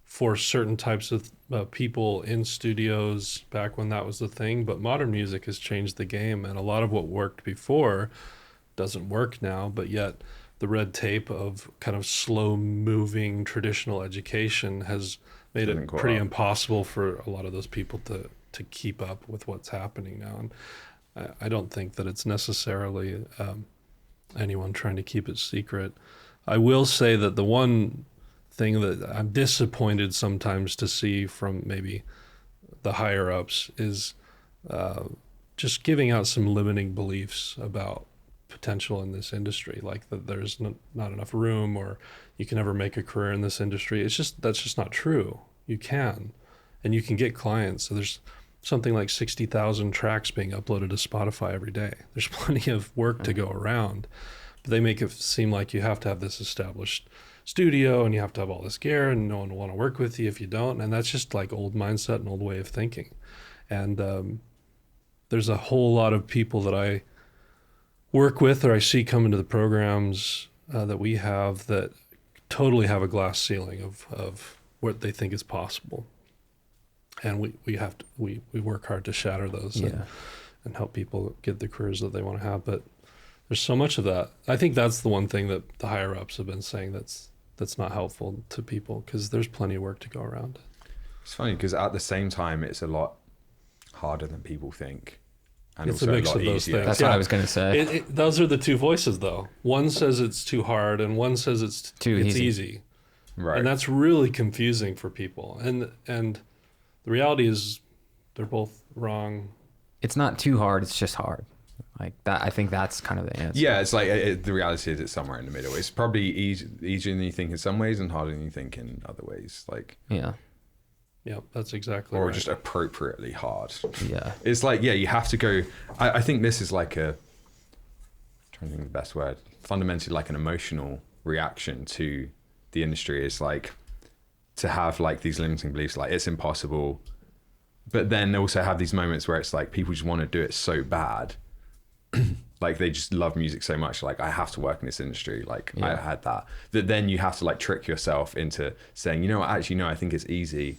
S2: for certain types of people in studios back when that was the thing. But modern music has changed the game, and a lot of what worked before doesn't work now. But yet, the red tape of kind of slow-moving traditional education has made
S1: Didn't
S2: it
S1: go
S2: pretty
S1: up.
S2: impossible for a lot of those people to keep up with what's happening now. And I don't think that it's necessarily anyone trying to keep it secret. I will say that the one thing that I'm disappointed sometimes to see from maybe the higher ups is just giving out some limiting beliefs about potential in this industry, like that there's not enough room, or you can never make a career in this industry. That's just not true. You can, and you can get clients. So there's something like 60,000 tracks being uploaded to Spotify every day. There's plenty of work to go around, but they make it seem like you have to have this established studio and you have to have all this gear and no one will want to work with you if you don't. And that's just like old mindset and old way of thinking. And there's a whole lot of people that I work with or I see come into the programs that we have that totally have a glass ceiling of what they think is possible. And we work hard to shatter those and help people get the careers that they want to have. But there's so much of that. I think that's the one thing that the higher ups have been saying that's not helpful to people, because there's plenty of work to go around.
S1: It's funny because at the same time, it's a lot harder than people think. And
S2: It's a
S1: also
S2: mix
S1: lot
S2: of those
S1: easier.
S2: things.
S3: That's what I was going to say.
S2: Those are the two voices, though. One says it's too hard, and one says it's
S3: easy.
S2: easy.
S1: Right.
S2: And that's really confusing for people. And the reality is they're both wrong.
S3: It's not too hard. It's just hard. Like that. I think that's kind of the answer.
S1: Yeah, it's like the reality is it's somewhere in the middle. It's probably easier than you think in some ways and harder than you think in other ways. Like,
S3: Yeah.
S2: Yeah, that's exactly
S1: or
S2: right.
S1: just appropriately hard.
S3: Yeah.
S1: It's like, yeah, you have to go. I think this is like I'm trying to think of the best word. Fundamentally, like an emotional reaction to the industry. Is like to have like these limiting beliefs, like it's impossible, but then also have these moments where it's like people just want to do it so bad. Like they just love music so much, like I have to work in this industry. Like I had that then you have to like trick yourself into saying, you know what, actually no, I think it's easy,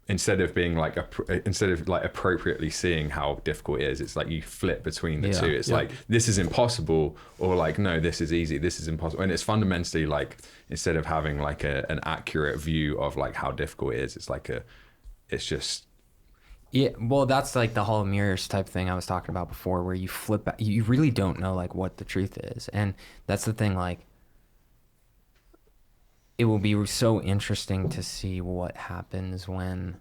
S1: instead of being like appropriately seeing how difficult it is. It's like you flip between the two. It's like this is impossible, or like no, this is easy, this is impossible. And it's fundamentally like, instead of having like an accurate view of like how difficult it is, it's like it's just.
S3: Yeah, well, that's like the Hall of Mirrors type thing I was talking about before, where you flip back, you really don't know like what the truth is. And that's the thing, like it will be so interesting to see what happens when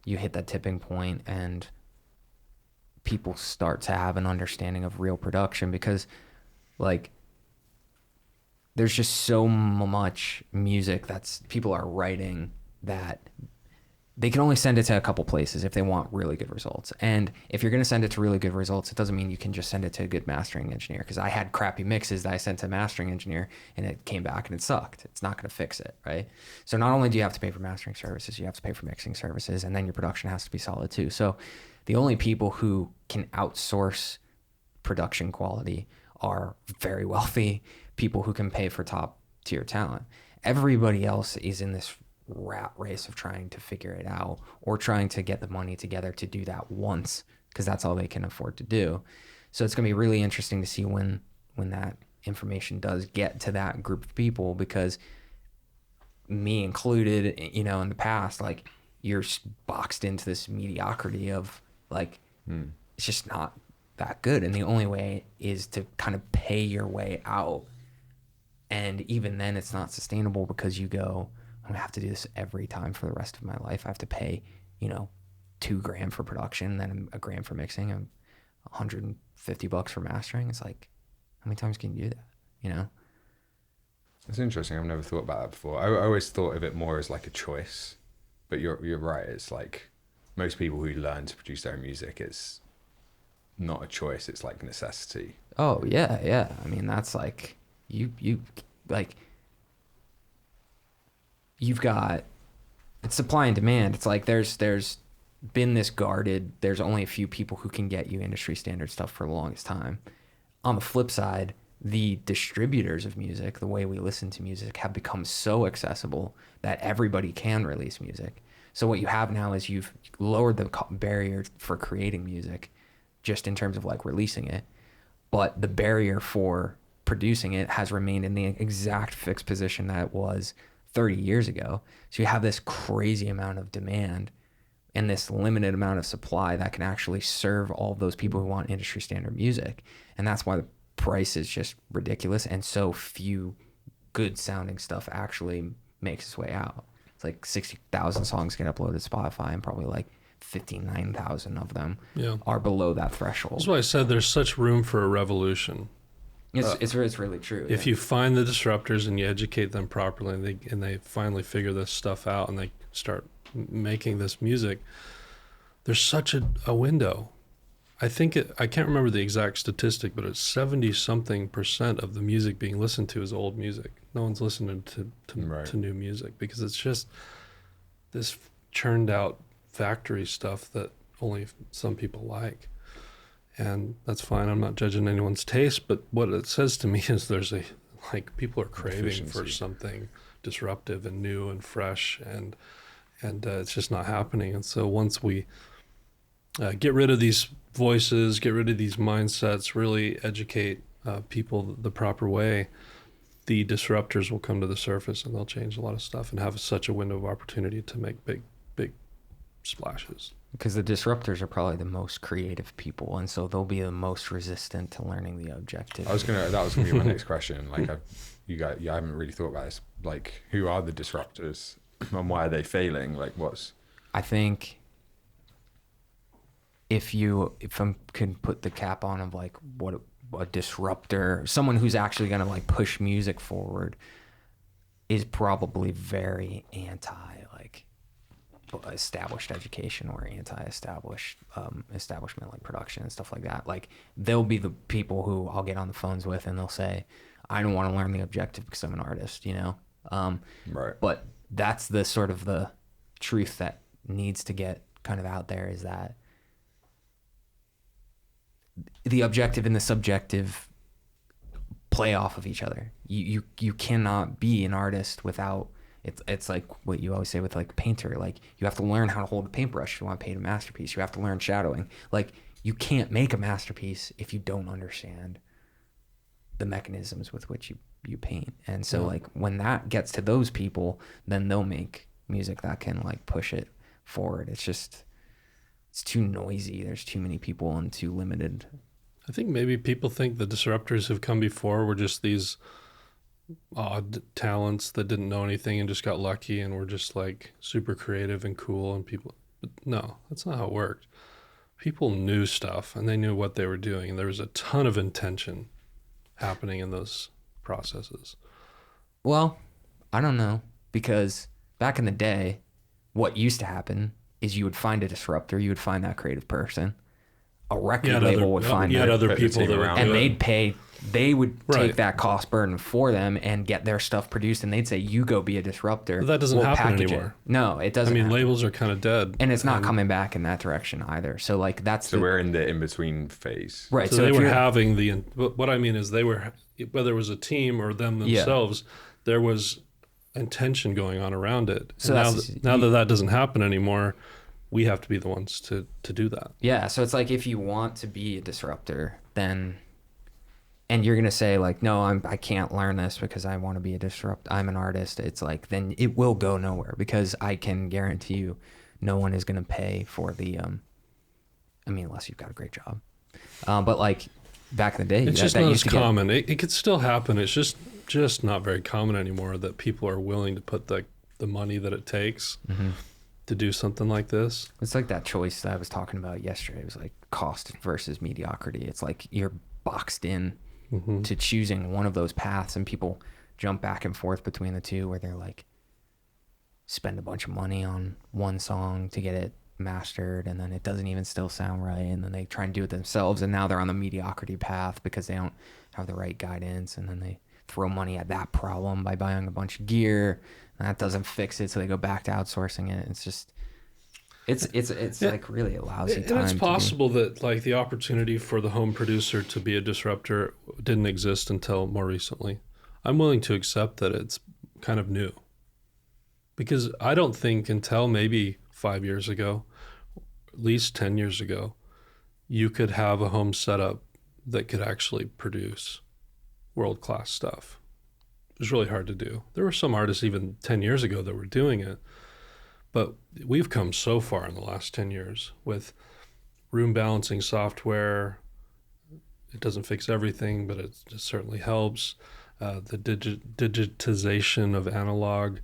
S3: you hit that tipping point and people start to have an understanding of real production, because like there's just so much music that's people are writing that they can only send it to a couple places if they want really good results. And if you're going to send it to really good results, it doesn't mean you can just send it to a good mastering engineer, because I had crappy mixes that I sent to a mastering engineer and it came back and it sucked. It's not going to fix it, right? So not only do you have to pay for mastering services, you have to pay for mixing services, and then your production has to be solid too. So the only people who can outsource production quality are very wealthy people who can pay for top tier talent. Everybody else is in this rat race of trying to figure it out or trying to get the money together to do that once, because that's all they can afford to do. So it's going to be really interesting to see when that information does get to that group of people, because me included, you know, in the past, like, you're boxed into this mediocrity of like, it's just not that good. And the only way is to kind of pay your way out. And even then it's not sustainable, because you go, I'm gonna have to do this every time for the rest of my life. I have to pay, you know, $2,000 for production, then $1,000 for mixing, and $150 for mastering. It's like, how many times can you do that? You know?
S1: It's interesting. I've never thought about that before. I always thought of it more as like a choice, but you're right. It's like most people who learn to produce their own music, it's not a choice. It's like necessity.
S3: Oh yeah, yeah. I mean, that's like you like you've got, it's supply and demand. It's like there's been this guarded. There's only a few people who can get you industry standard stuff for the longest time. On the flip side, the distributors of music, the way we listen to music, have become so accessible that everybody can release music. So what you have now is you've lowered the barrier for creating music, just in terms of like releasing it, but the barrier for producing it has remained in the exact fixed position that it was 30 years ago. So you have this crazy amount of demand and this limited amount of supply that can actually serve all of those people who want industry standard music. And that's why the price is just ridiculous, and so few good sounding stuff actually makes its way out. It's like 60,000 songs get uploaded to Spotify, and probably like 59,000 of them are below that threshold.
S2: That's why I said there's such room for a revolution.
S3: It's really true.
S2: If you find the disruptors and you educate them properly, and they finally figure this stuff out and they start making this music, there's such a window. I think I can't remember the exact statistic, but it's 70-something% of the music being listened to is old music. No one's listening to new music, because it's just this churned out factory stuff that only some people like. And that's fine. I'm not judging anyone's taste, but what it says to me is people are craving for something disruptive and new and fresh, and it's just not happening. And so once we get rid of these voices, get rid of these mindsets, really educate people the proper way, the disruptors will come to the surface, and they'll change a lot of stuff and have such a window of opportunity to make big splashes.
S3: Because the disruptors are probably the most creative people, and so they'll be the most resistant to learning the objective.
S1: That was gonna be my next question. Like, I haven't really thought about this. Like, who are the disruptors, and why are they failing? Like,
S3: I think if I can put the cap on of like what a disruptor, someone who's actually gonna like push music forward, is probably very anti like established education or anti-established establishment like production and stuff like that. Like, they'll be the people who I'll get on the phones with, and they'll say, I don't want to learn the objective because I'm an artist, you know?
S1: right.
S3: But that's the sort of the truth that needs to get kind of out there, is that the objective and the subjective play off of each other. You cannot be an artist without, it's like what you always say with like painter, like you have to learn how to hold a paintbrush if you want to paint a masterpiece. You have to learn shadowing. Like, you can't make a masterpiece if you don't understand the mechanisms with which you paint. And so like when that gets to those people, then they'll make music that can like push it forward. It's too noisy. There's too many people and too limited.
S2: I think maybe people think the disruptors who've come before were just these odd talents that didn't know anything and just got lucky and were just like super creative and cool, and people, but no, that's not how it worked. People knew stuff and they knew what they were doing, and there was a ton of intention happening in those processes.
S3: Well, I don't know, because back in the day, what used to happen is you would find a disruptor, you would find that creative person, a record label would find
S2: you had
S3: them,
S2: other
S1: Put the
S2: people
S1: team
S2: that would
S1: around
S2: do
S3: and
S2: it.
S3: they'd pay. They would
S2: Right.
S3: take that cost burden for them and get their stuff produced, and they'd say, "You go be a disruptor."
S2: But that doesn't
S3: We'll
S2: happen
S3: package it."
S2: anymore.
S3: No, it
S2: I
S3: doesn't.
S2: mean,
S3: happen.
S2: labels are kind of dead,
S3: and it's not coming back in that direction either. So like that's
S1: So
S3: the,
S1: we're in the in-between phase.
S3: right.
S2: So
S3: So
S2: they
S3: if
S2: were
S3: you're-
S2: having what I mean is they were, whether it was a team or them
S3: Yeah.
S2: themselves, there was intention going on around it.
S3: So
S2: And
S3: that's-
S2: now that doesn't happen anymore, we have to be the ones to do that.
S3: Yeah, so it's like if you want to be a disruptor, then and you're gonna say like, no, I can't learn this because I want to be a disrupt. I'm an artist. It's like then it will go nowhere because I can guarantee you, no one is gonna pay for the. I mean, unless you've got a great job, but like back in the day,
S2: It's
S3: that,
S2: just
S3: that
S2: not as
S3: used to get-
S2: common. It could still happen. It's just not very common anymore that people are willing to put the money that it takes
S3: Mhm.
S2: to do something like this.
S3: It's like that choice that I was talking about yesterday. It was like cost versus mediocrity. It's like you're boxed in
S2: Mm-hmm.
S3: to choosing one of those paths, and people jump back and forth between the two where they're like spend a bunch of money on one song to get it mastered and then it doesn't even still sound right, and then they try and do it themselves, and now they're on the mediocrity path because they don't have the right guidance, and then they throw money at that problem by buying a bunch of gear, and that doesn't fix it, so they go back to outsourcing it. It's just it's
S2: Yeah.
S3: like really a lousy
S2: And
S3: time
S2: it's
S3: to be-
S2: possible that like the opportunity for the home producer to be a disruptor didn't exist until more recently. I'm willing to accept that it's kind of new. Because I don't think until maybe 5 years ago, at least 10 years ago, you could have a home setup that could actually produce world-class stuff. It was really hard to do. There were some artists even 10 years ago that were doing it. But we've come so far in the last 10 years with room balancing software. It doesn't fix everything, but it certainly helps. The digitization of analog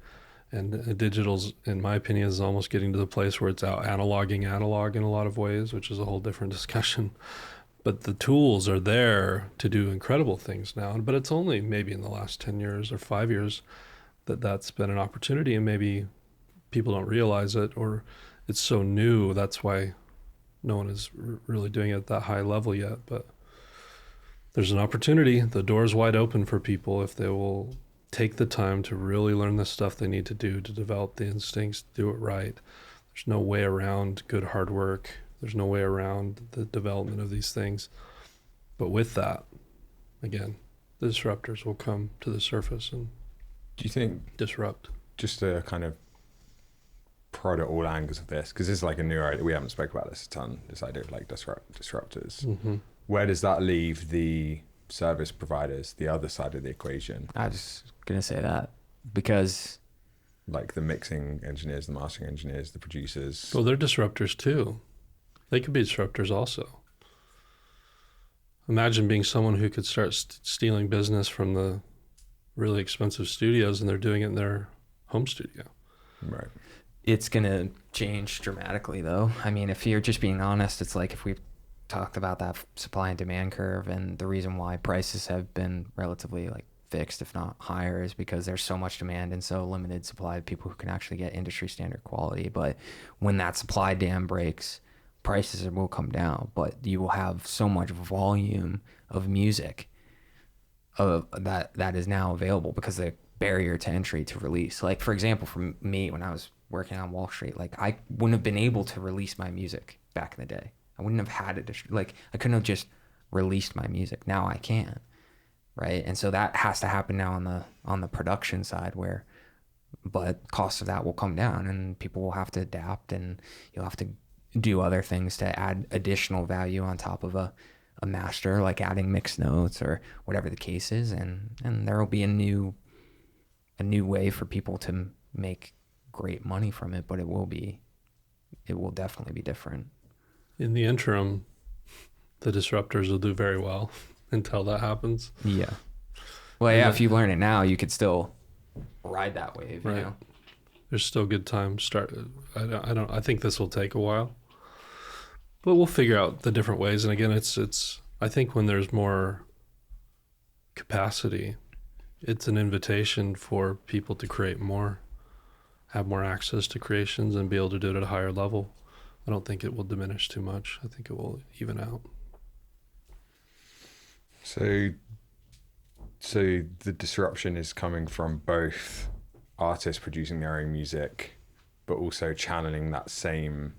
S2: and digital's, in my opinion, is almost getting to the place where it's out analoging analog in a lot of ways, which is a whole different discussion. But the tools are there to do incredible things now. But it's only maybe in the last 10 years or 5 years that that's been an opportunity, and maybe people don't realize it, or it's so new. That's why no one is really doing it at that high level yet. But there's an opportunity. The door's wide open for people if they will take the time to really learn the stuff they need to do to develop the instincts, do it right. There's no way around good hard work. There's no way around the development of these things. But with that, again, the disruptors will come to the surface and
S1: Do you think,
S2: disrupt.
S1: just to kind of prod at all angles of this, because this is like a new idea, we haven't spoken about this a ton, this idea of like disruptors.
S2: Mm-hmm.
S1: Where does that leave the service providers, the other side of the equation,
S3: I was gonna say that because
S1: like the mixing engineers, the mastering engineers, the producers?
S2: Well, they're disruptors too. They could be disruptors also. Imagine being someone who could start stealing business from the really expensive studios, and they're doing it in their home studio.
S1: Right.
S3: it's gonna change dramatically though. I mean, if you're just being honest, it's like if we've talked about that supply and demand curve, and the reason why prices have been relatively like fixed, if not higher, is because there's so much demand and so limited supply of people who can actually get industry standard quality. But when that supply dam breaks, prices will come down, but you will have so much volume of music that is now available because the barrier to entry to release. Like, for example, for me, when I was working on Wall Street, like I wouldn't have been able to release my music back in the day. I wouldn't have had it. Like, I couldn't have just released my music. Now I can, right? And so that has to happen now on the production side, where, but cost of that will come down and people will have to adapt, and you'll have to do other things to add additional value on top of a master, like adding mixed notes or whatever the case is, and there will be a new way for people to make great money from it, but it will definitely be different.
S2: In the interim, the disruptors will do very well until that happens.
S3: Yeah. Well, yeah, if you learn it now, you could still ride that wave,
S2: Right.
S3: you know?
S2: There's still good time to start. I think this will take a while, but we'll figure out the different ways. And again, it's I think when there's more capacity, it's an invitation for people to create more, have more access to creations, and be able to do it at a higher level. I don't think it will diminish too much. I think it will even out.
S1: So the disruption is coming from both artists producing their own music, but also channeling that same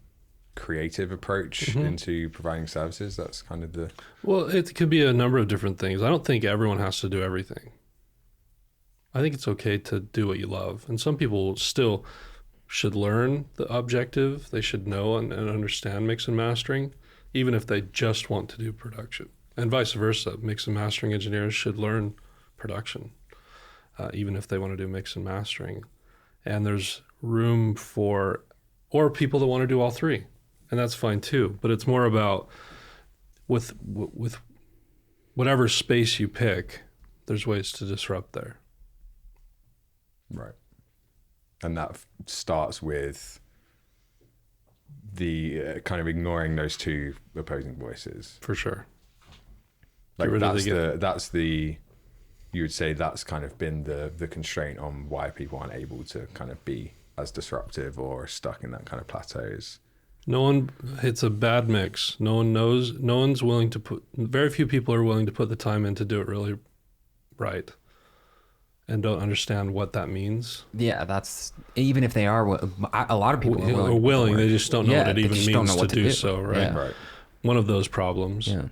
S1: creative approach into providing services. That's kind of the...
S2: Well, it could be a number of different things. I don't think everyone has to do everything. I think it's okay to do what you love. And some people still should learn the objective. They should know and understand mix and mastering, even if they just want to do production. And vice versa. Mix and mastering engineers should learn production, even if they want to do mix and mastering. And there's room for, or people that want to do all three. And that's fine too. But it's more about with whatever space you pick, there's ways to disrupt there.
S1: Right. And that starts with the kind of ignoring those two opposing voices.
S2: For sure.
S1: Like that's the you would say that's kind of been the constraint on why people aren't able to kind of be as disruptive or stuck in that kind of plateaus.
S2: No one, it's a bad mix. No one knows, no one's willing to put, very few people are willing to put the time in to do it really right and don't understand what that means.
S3: Yeah, that's, even if they are, a lot of people
S2: are willing, they just don't know what it even means to do so, right?
S3: Yeah.
S1: Right.
S2: One of those problems.
S3: Yeah.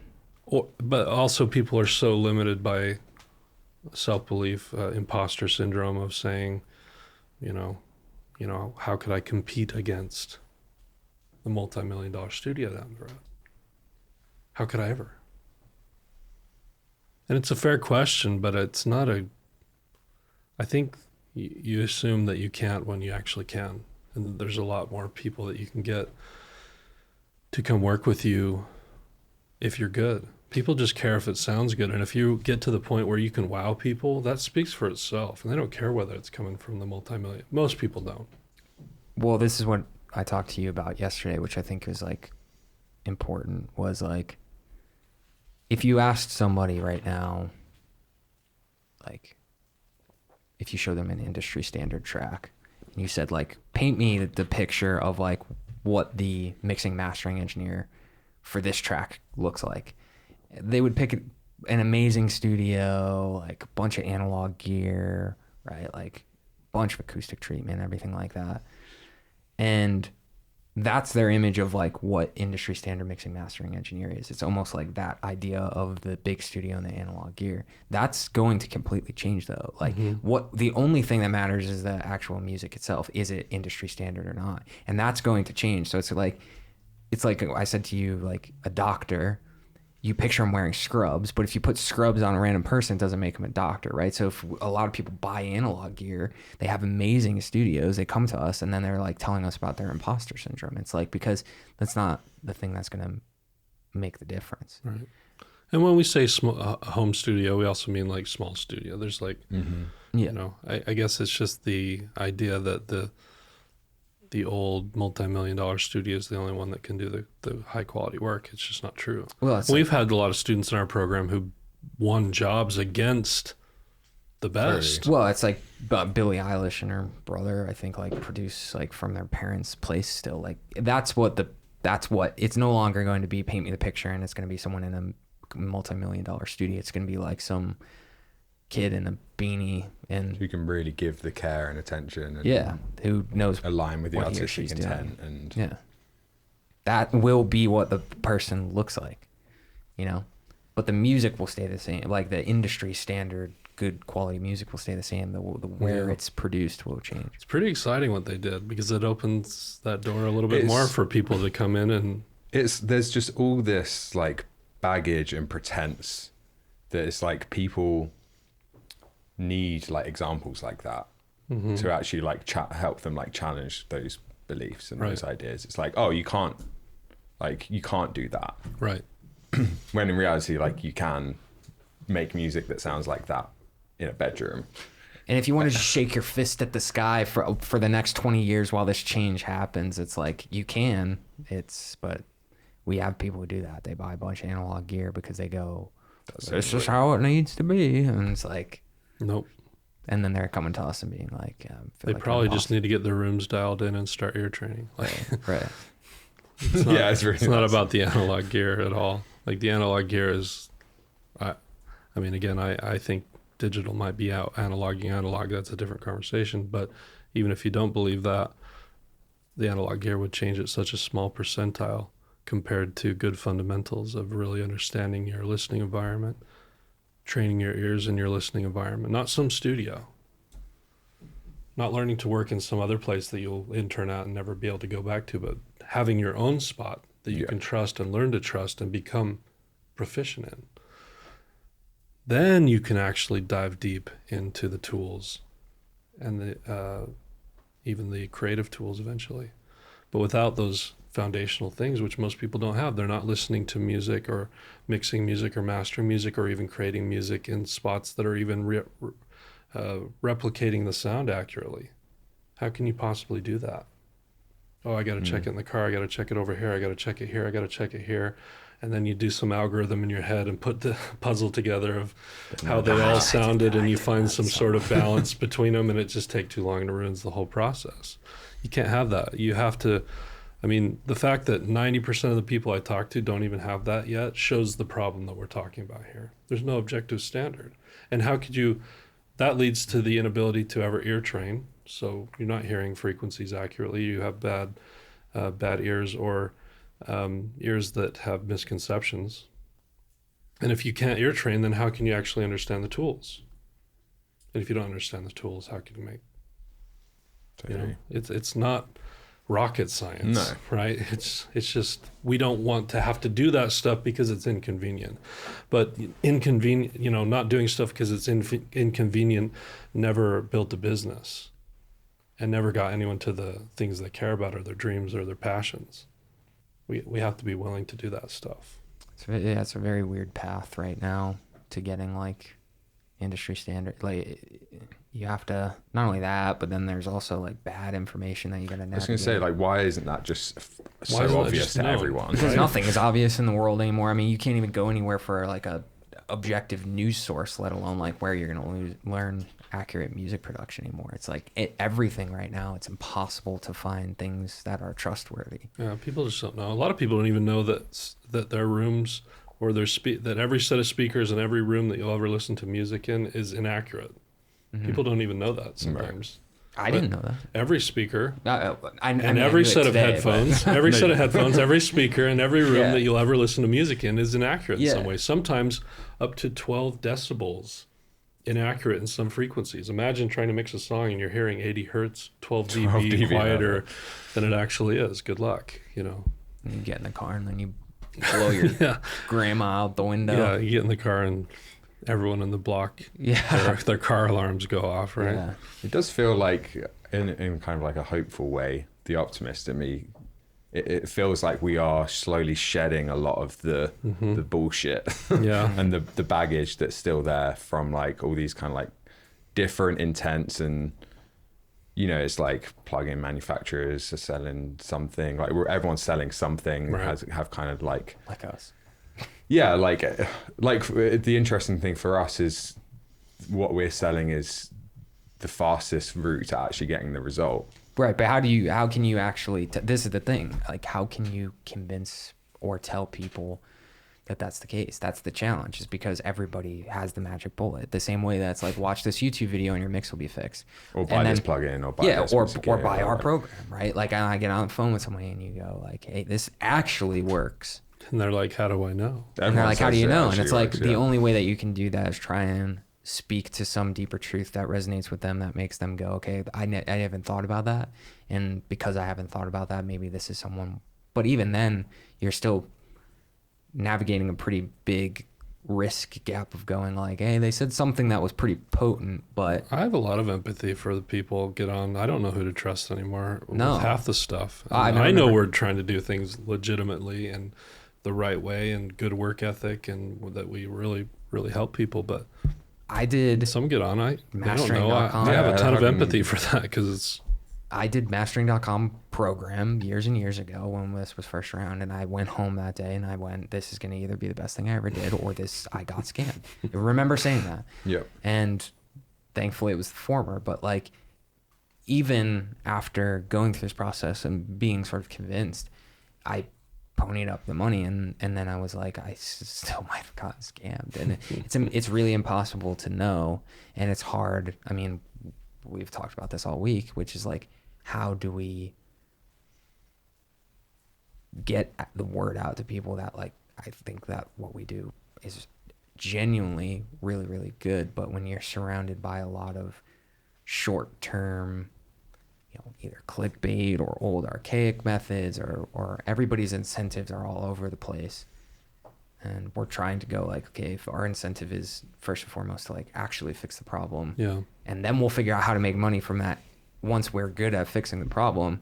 S2: But also people are so limited by self-belief, imposter syndrome of saying, you know, how could I compete against the multi-million-dollar studio down the road? How could I ever? And it's a fair question, but it's not I think you assume that you can't when you actually can. And there's a lot more people that you can get to come work with you if you're good. People just care if it sounds good. And if you get to the point where you can wow people, that speaks for itself. And they don't care whether it's coming from the multi-million. Most people don't.
S3: Well, this is what I talked to you about yesterday, which I think is like important, was like, if you asked somebody right now, like, if you show them an industry standard track and you said like, paint me the picture of like what the mixing mastering engineer for this track looks like, they would pick an amazing studio, like a bunch of analog gear, right? Like a bunch of acoustic treatment, everything like that. And that's their image of like what industry standard mixing mastering engineer is. It's almost like that idea of the big studio and the analog gear. That's going to completely change though. Like what the only thing that matters is the actual music itself. Is it industry standard or not? And that's going to change. So it's like I said to you, like a doctor, you picture them wearing scrubs, but if you put scrubs on a random person, it doesn't make them a doctor, right? So if a lot of people buy analog gear, they have amazing studios, they come to us and then they're like telling us about their imposter syndrome. It's like, because that's not the thing that's going to make the difference.
S2: Right. And when we say home studio, we also mean like small studio. There's like, you know, I guess it's just the idea that the old multi-million-dollar studio is the only one that can do the high-quality work. It's just not true.
S3: Well,
S2: we've had a lot of students in our program who won jobs against the best.
S3: Well, it's like Billie Eilish and her brother, I think, like produce like from their parents' place still. Like that's what it's no longer going to be paint me the picture and it's going to be someone in a multi-million-dollar studio. It's going to be like some kid in a beanie and
S1: who can really give the care and attention and
S3: who knows
S1: align with the
S3: what
S1: artistic intent
S3: doing.
S1: and
S3: that will be what the person looks like, you know, but the music will stay the same. Like the industry standard good quality music will stay the same. The where it's produced will change.
S2: It's pretty exciting what they did because it opens that door a little bit more for people to come in and
S1: there's just all this like baggage and pretense that it's like people need like examples like that to actually like help them like challenge those beliefs and those ideas. It's like, oh, you can't do that,
S2: right?
S1: When in reality, like you can make music that sounds like that in a bedroom.
S3: And if you want to just shake your fist at the sky for the next 20 years while this change happens, it's like you can. But we have people who do that. They buy a bunch of analog gear because they go, this is how it needs to be, and it's like,
S2: nope.
S3: And then they're coming to us and being like,
S2: they probably just need to get their rooms dialed in and start ear training.
S3: Right.
S2: It's not,
S1: Yeah, it's really
S2: it's not
S1: nice.
S2: about the analog gear at all. Like the analog gear is, I mean, again, I think digital might be out analoging analog. That's a different conversation. But even if you don't believe that, the analog gear would change at such a small percentile compared to good fundamentals of really understanding your listening environment, training your ears in your listening environment, not some studio, not learning to work in some other place that you'll intern at and never be able to go back to, but having your own spot that you
S1: Yeah.
S2: can trust and learn to trust and become proficient in. Then you can actually dive deep into the tools and the even the creative tools eventually. But without those foundational things, which most people don't have, they're not listening to music or mixing music or mastering music or even creating music in spots that are even replicating the sound accurately. How can you possibly do that? Oh, I got to check it in the car. I got to check it over here. I got to check it here. I got to check it here. And then you do some algorithm in your head and put the puzzle together of how they all sounded, and you find some sort of balance between them, and it just takes too long and it ruins the whole process. You can't have that. You have to, I mean, the fact that 90% of the people I talk to don't even have that yet shows the problem that we're talking about here. There's no objective standard. And how could you, that leads to the inability to ever ear train. So you're not hearing frequencies accurately. You have bad ears, or ears that have misconceptions. And if you can't ear train, then how can you actually understand the tools? And if you don't understand the tools, how can you make, you know, it's not rocket science,
S1: No.
S2: right? It's just, we don't want to have to do that stuff because it's inconvenient. But inconvenient, you know, not doing stuff because it's inconvenient never built a business and never got anyone to the things they care about or their dreams or their passions. We have to be willing to do that stuff.
S3: So yeah, it's a very weird path right now to getting like industry standard. Like you have to, not only that, but then there's also like bad information that you got to navigate.
S1: I was going to say, like, why isn't that just
S2: Why isn't
S1: so
S2: it
S1: obvious
S2: just
S1: to
S2: known?
S1: everyone?
S3: Because
S2: Right.
S3: nothing is obvious in the world anymore. I mean, you can't even go anywhere for like a objective news source, let alone like where you're going to learn accurate music production anymore. It's like everything right now, it's impossible to find things that are trustworthy.
S2: Yeah, people just don't know. A lot of people don't even know that their rooms or that every set of speakers in every room that you'll ever listen to music in is inaccurate. People don't even know that sometimes.
S3: I didn't know that.
S2: Every speaker
S3: I
S2: and
S3: mean, I
S2: every
S3: knew it
S2: set of
S3: today,
S2: headphones, every set of headphones, every speaker in every room
S3: Yeah.
S2: that you'll ever listen to music in is inaccurate in
S3: Yeah.
S2: some way. Sometimes up to 12 decibels inaccurate in some frequencies. Imagine trying to mix a song and you're hearing 80 hertz, 12 dB,
S1: dB,
S2: quieter than it actually is. Good luck, you know.
S3: You get in the car and then you blow your
S2: Yeah.
S3: grandma out the window.
S2: Yeah, you get in the car and everyone in the block,
S3: Yeah.
S2: their car alarms go off, right?
S3: Yeah.
S1: It does feel like, in kind of like a hopeful way, the optimist in me, it feels like we are slowly shedding a lot of the bullshit
S2: Yeah.
S1: and the baggage that's still there from like all these kind of like different intents, and you know, it's like plug-in manufacturers are selling something, like everyone's selling something,
S2: Right.
S1: have kind of like
S3: Like us.
S1: yeah, like the interesting thing for us is what we're selling is the fastest route to actually getting the result.
S3: Right, but how can you actually, this is the thing, like how can you convince or tell people that that's the case? That's the challenge, is because everybody has the magic bullet. The same way that's like, watch this YouTube video and your mix will be fixed.
S1: Or buy
S3: And
S1: this
S3: then-
S1: plugin, or buy
S3: Yeah,
S1: this
S3: or
S1: music
S3: or
S1: kit,
S3: buy our
S1: whatever.
S3: program, right? Like I get on the phone with somebody and you go like, hey, this actually works.
S2: And they're like, how do I know?
S3: And they're
S1: Everyone
S3: like, how
S1: says
S3: do you
S1: it
S3: know? And
S1: actually
S3: it's like
S1: works,
S3: the
S1: yeah.
S3: only way that you can do that is try and speak to some deeper truth that resonates with them, that makes them go, okay, I haven't thought about that. And because I haven't thought about that, maybe this is someone. But even then, you're still navigating a pretty big risk gap of going like, hey, they said something that was pretty potent, but
S2: I have a lot of empathy for the people get on. I don't know who to trust anymore
S3: No.
S2: with half the stuff.
S3: I
S2: And
S3: know-
S2: I know we're trying to do things legitimately and the right way and good work ethic, and that we really, really help people. But
S3: I did
S2: some get on. I don't know.
S3: Mastering.com.
S2: I have a
S1: Yeah,
S2: ton of
S1: fucking-
S2: empathy for that because
S3: mastering.com program years and years ago when this was first around, and I went home that day and I went, this is going to either be the best thing I ever did or this, I got scammed. I remember saying that.
S1: Yep.
S3: And thankfully it was the former, but like even after going through this process and being sort of convinced, I ponied up the money, and then I was like, I still might have gotten scammed, and it's really impossible to know, and it's hard. I mean, we've talked about this all week, which is like, how do we get the word out to people that, like, I think that what we do is genuinely really, really good, but when you're surrounded by a lot of short-term, either clickbait or old archaic methods, or everybody's incentives are all over the place, and we're trying to go like, okay, if our incentive is first and foremost to like actually fix the problem, and then we'll figure out how to make money from that once we're good at fixing the problem,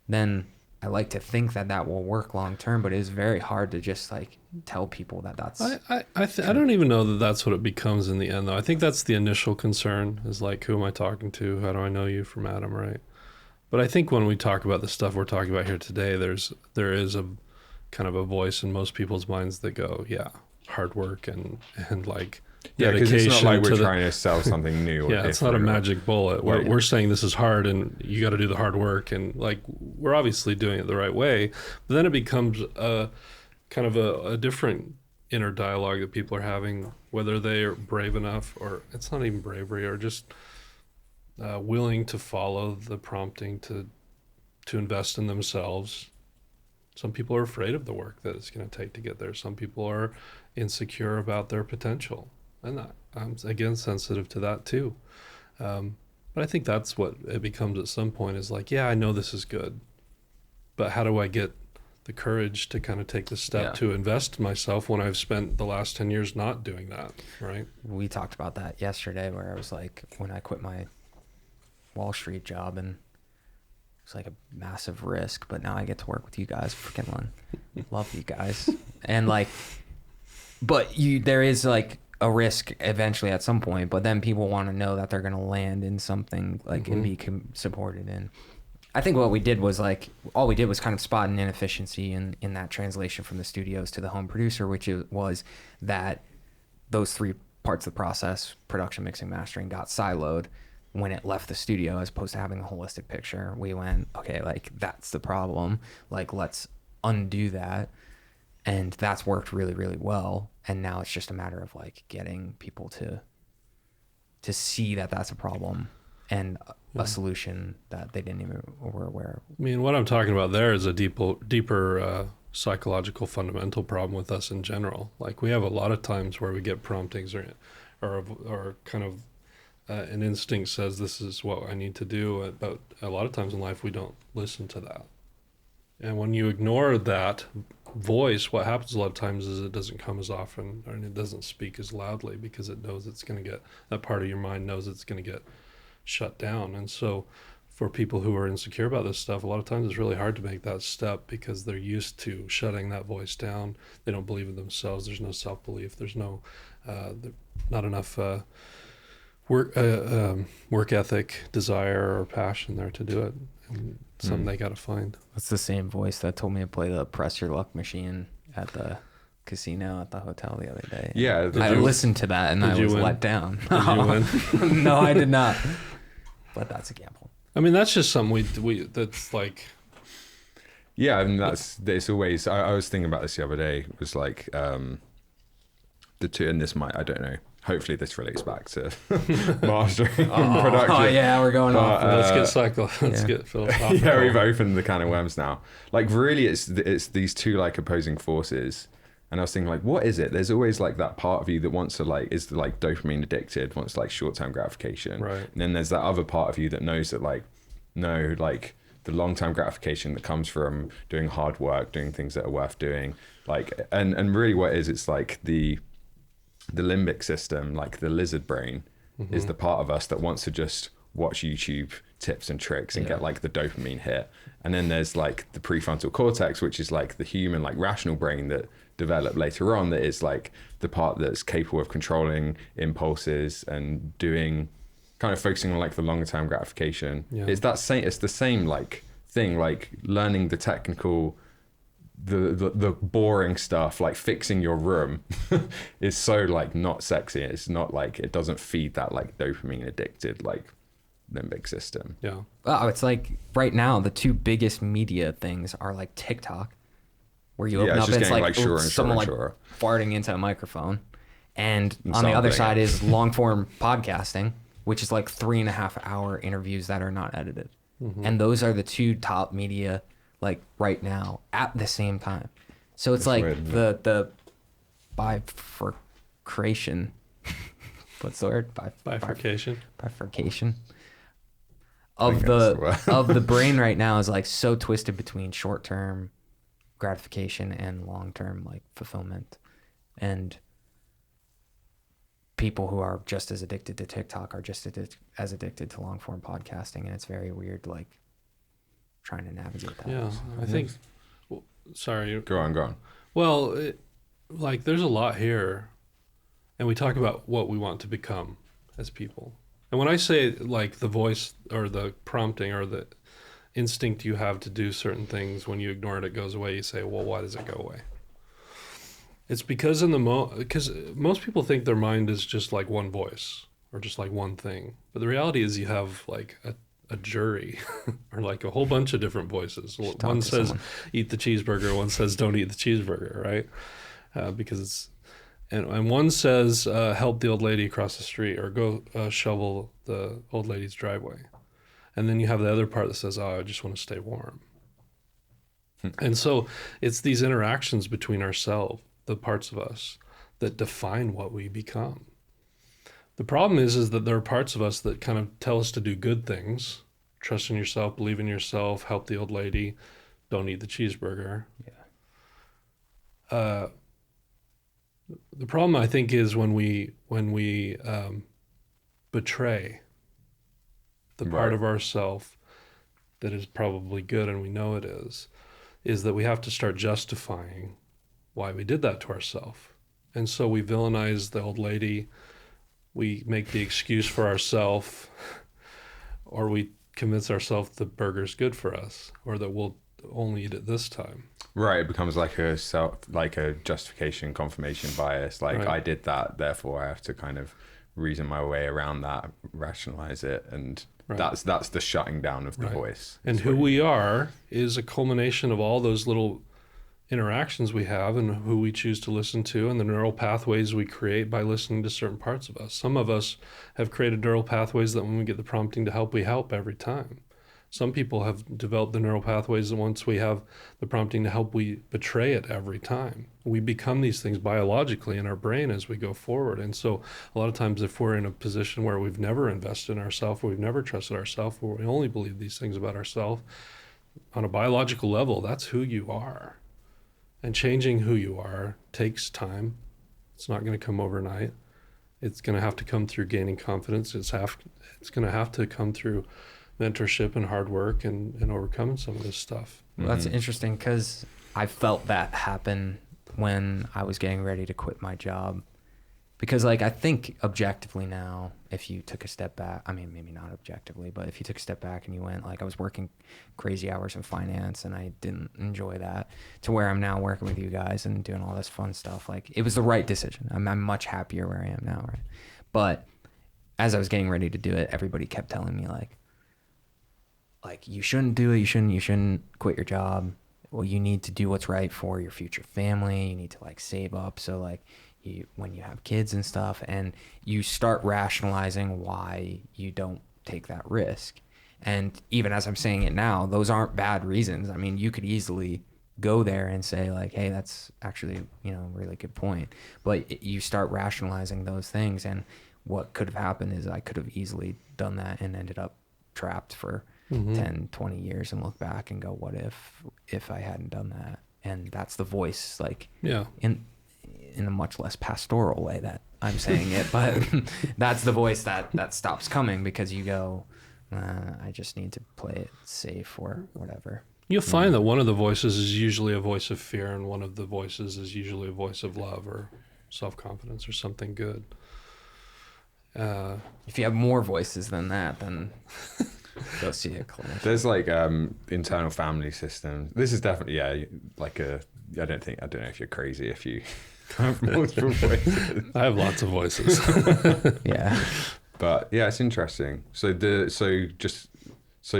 S3: then I like to think that will work long term, but it is very hard to just like tell people that that's.
S2: I don't even know that that's what it becomes in the end, though. I think that's the initial concern, is like, who am I talking to? How do I know you from Adam, right? But I think when we talk about the stuff we're talking about here today, there is a kind of a voice in most people's minds that go, yeah, hard work and like
S1: because
S2: dedication.
S1: it's not like we're
S2: to
S1: trying to sell something new.
S2: Yeah, it's not a magic bullet. We're saying this is hard and you got to do the hard work, and like we're obviously doing it the right way. But then it becomes a kind of a different inner dialogue that people are having, whether they are brave enough, or it's not even bravery, or just willing to follow the prompting to invest in themselves. Some people are afraid of the work that it's going to take to get there. Some people are insecure about their potential, and I'm again sensitive to that too. But I think that's what it becomes at some point, is like, yeah, I know this is good, but how do I get the courage to kind of take the step to invest in myself when I've spent the last 10 years not doing that, right?
S3: We talked about that yesterday, where I was like, when I quit my Wall Street job, and it's like a massive risk, but now I get to work with you guys. Freaking love you guys. And like, but there is like a risk eventually at some point, but then people want to know that they're going to land in something like and be supported in. I think what we did was like, all we did was kind of spot an inefficiency in that translation from the studios to the home producer, which was that those three parts of the process, production, mixing, mastering, got siloed when it left the studio, as opposed to having a holistic picture. We went, okay, like that's the problem. Like, let's undo that. And that's worked really, really well. And now it's just a matter of like getting people to see that that's a problem and a solution that they didn't even were aware of.
S2: I mean, what I'm talking about there is a deeper psychological fundamental problem with us in general. Like, we have a lot of times where we get promptings or kind of an instinct says this is what I need to do, but a lot of times in life we don't listen to that. And when you ignore that voice, what happens a lot of times is it doesn't come as often, and it doesn't speak as loudly, because it knows it's going to get, that part of your mind knows it's going to get shut down. And so for people who are insecure about this stuff, a lot of times it's really hard to make that step, because they're used to shutting that voice down. They don't believe in themselves. There's no self-belief. There's no not enough work ethic, desire, or passion there to do it. And something they got to find.
S3: That's the same voice that told me to play the press your luck machine at the casino at the hotel the other day.
S1: Yeah.
S3: I listened to that and I was let down.
S2: Did you win?
S3: No, I did not. But that's a gamble.
S2: I mean, that's just something we that's like.
S1: Yeah, and it's always. I was thinking about this the other day. It was like the two, and this might, I don't know. Hopefully this relates back to mastering and production.
S3: Oh yeah, we're going off.
S2: Let's get philosophical.
S1: Yeah, we've opened the can of worms now. Like, really, it's these two like opposing forces. And I was thinking, like, what is it? There's always like that part of you that wants to like, is like dopamine addicted, wants like short-term gratification.
S2: Right.
S1: And then there's that other part of you that knows that like, no, like the long-term gratification that comes from doing hard work, doing things that are worth doing. Like, and really what it is, it's like the limbic system, like the lizard brain, is the part of us that wants to just watch YouTube tips and tricks and get like the dopamine hit. And then there's like the prefrontal cortex, which is like the human, like rational brain that developed later on, that is like the part that's capable of controlling impulses and doing, kind of focusing on like the longer term gratification. It's the same like thing, like learning the technical, the boring stuff, like fixing your room is so like not sexy. It's not like, it doesn't feed that like dopamine addicted like limbic system.
S3: Oh, it's like right now the two biggest media things are like TikTok, where you
S1: Yeah,
S3: open
S1: it's
S3: up
S1: just
S3: and it's
S1: getting,
S3: like,
S1: like, shorter and
S3: someone like
S1: shorter.
S3: farting into a microphone. And
S1: And
S3: on the other
S1: sampling
S3: side
S1: it.
S3: is long form podcasting, which is like 3.5 hour interviews that are not edited. And those are the two top media like right now at the same time. So it's like
S1: weird, isn't it?
S3: the bifurcation. What's the word?
S2: Bifurcation.
S3: Bifurcation of
S1: think that's the
S3: the
S1: word.
S3: of the brain right now is like so twisted between short term gratification and long term like fulfillment. And people who are just as addicted to TikTok are just as addicted to long form podcasting, and it's very weird like trying to navigate that.
S2: Yeah, I think. Well, sorry.
S1: Go on.
S2: Well, like there's a lot here, and we talk about what we want to become as people. And when I say like the voice or the prompting or the instinct you have to do certain things, when you ignore it, it goes away. You say, well, why does it go away? It's because because most people think their mind is just like one voice or just like one thing. But the reality is you have like a jury or like a whole bunch of different voices.
S3: talk
S2: One
S3: to
S2: says,
S3: someone.
S2: eat the cheeseburger. One says, don't eat the cheeseburger, right? Because it's, and one says, help the old lady across the street or go shovel the old lady's driveway. And then you have the other part that says, oh, I just want to stay warm. And so it's these interactions between ourselves, the parts of us that define what we become. The problem is that there are parts of us that kind of tell us to do good things, trust in yourself, believe in yourself, help the old lady, don't eat the cheeseburger.
S3: Yeah.
S2: The problem, I think, is when we betray the part
S1: Right.
S2: of ourself that is probably good, and we know it is that we have to start justifying why we did that to ourselves. And so we villainize the old lady, we make the excuse for ourselves, or we convince ourselves the burger's good for us, or that we'll only eat it this time.
S1: Right, it becomes like a justification, confirmation bias. Like
S2: Right.
S1: I did that, therefore I have to kind of reason my way around that, rationalize it, and
S2: Right.
S1: that's the shutting down of the
S2: Right.
S1: voice.
S2: And
S1: It's
S2: who
S1: what-
S2: we are is a culmination of all those little interactions we have and who we choose to listen to and the neural pathways we create by listening to certain parts of us. Some of us have created neural pathways that when we get the prompting to help, we help every time. Some people have developed the neural pathways that once we have the prompting to help, we betray it every time. We become these things biologically in our brain as we go forward. And so a lot of times if we're in a position where we've never invested in ourselves, we've never trusted ourselves, where we only believe these things about ourselves, on a biological level, that's who you are. And changing who you are takes time. It's not going to come overnight. It's going to have to come through gaining confidence. It's going to have to come through mentorship and hard work and overcoming some of this stuff.
S3: Well, that's interesting because I felt that happen when I was getting ready to quit my job. Because like I think objectively now, if you took a step back, I mean maybe not objectively, but if you took a step back and you went like I was working crazy hours in finance and I didn't enjoy that, to where I'm now working with you guys and doing all this fun stuff, like it was the right decision. I'm much happier where I am now, right? But as I was getting ready to do it, everybody kept telling me like you shouldn't do it, you shouldn't quit your job. Well, you need to do what's right for your future family. You need to like save up. So like when you have kids and stuff, and you start rationalizing why you don't take that risk. And even as I'm saying it now, those aren't bad reasons. I mean, you could easily go there and say like, hey, that's actually, a really good point. But you start rationalizing those things. And what could have happened is I could have easily done that and ended up trapped for 10, 20 years and look back and go, what if I hadn't done that? And that's the voice, like
S2: Yeah.
S3: in a much less pastoral way that I'm saying it, but that's the voice that stops coming because you go, I just need to play it safe or whatever.
S2: You'll find that one of the voices is usually a voice of fear and one of the voices is usually a voice of love or self-confidence or something good.
S3: If you have more voices than that, then go see a clinician.
S1: There's like internal family systems. This is definitely I don't know if you're crazy if you have multiple voices.
S2: I have lots of voices.
S3: Yeah.
S1: But yeah, it's interesting. So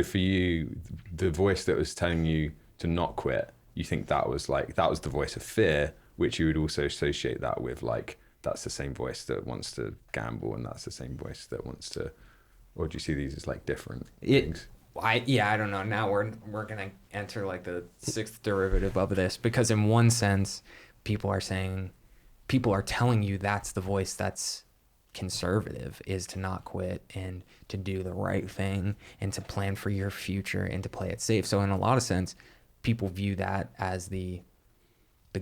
S1: for you, the voice that was telling you to not quit you think that was the voice of fear, which you would also associate that with like, that's the same voice that wants to gamble, and that's the same voice that wants to, or do you see these as like different things?
S3: I don't know. Now we're gonna enter like the sixth derivative of this, because in one sense, people are telling you that's the voice that's conservative, is to not quit and to do the right thing and to plan for your future and to play it safe. So in a lot of sense, people view that as the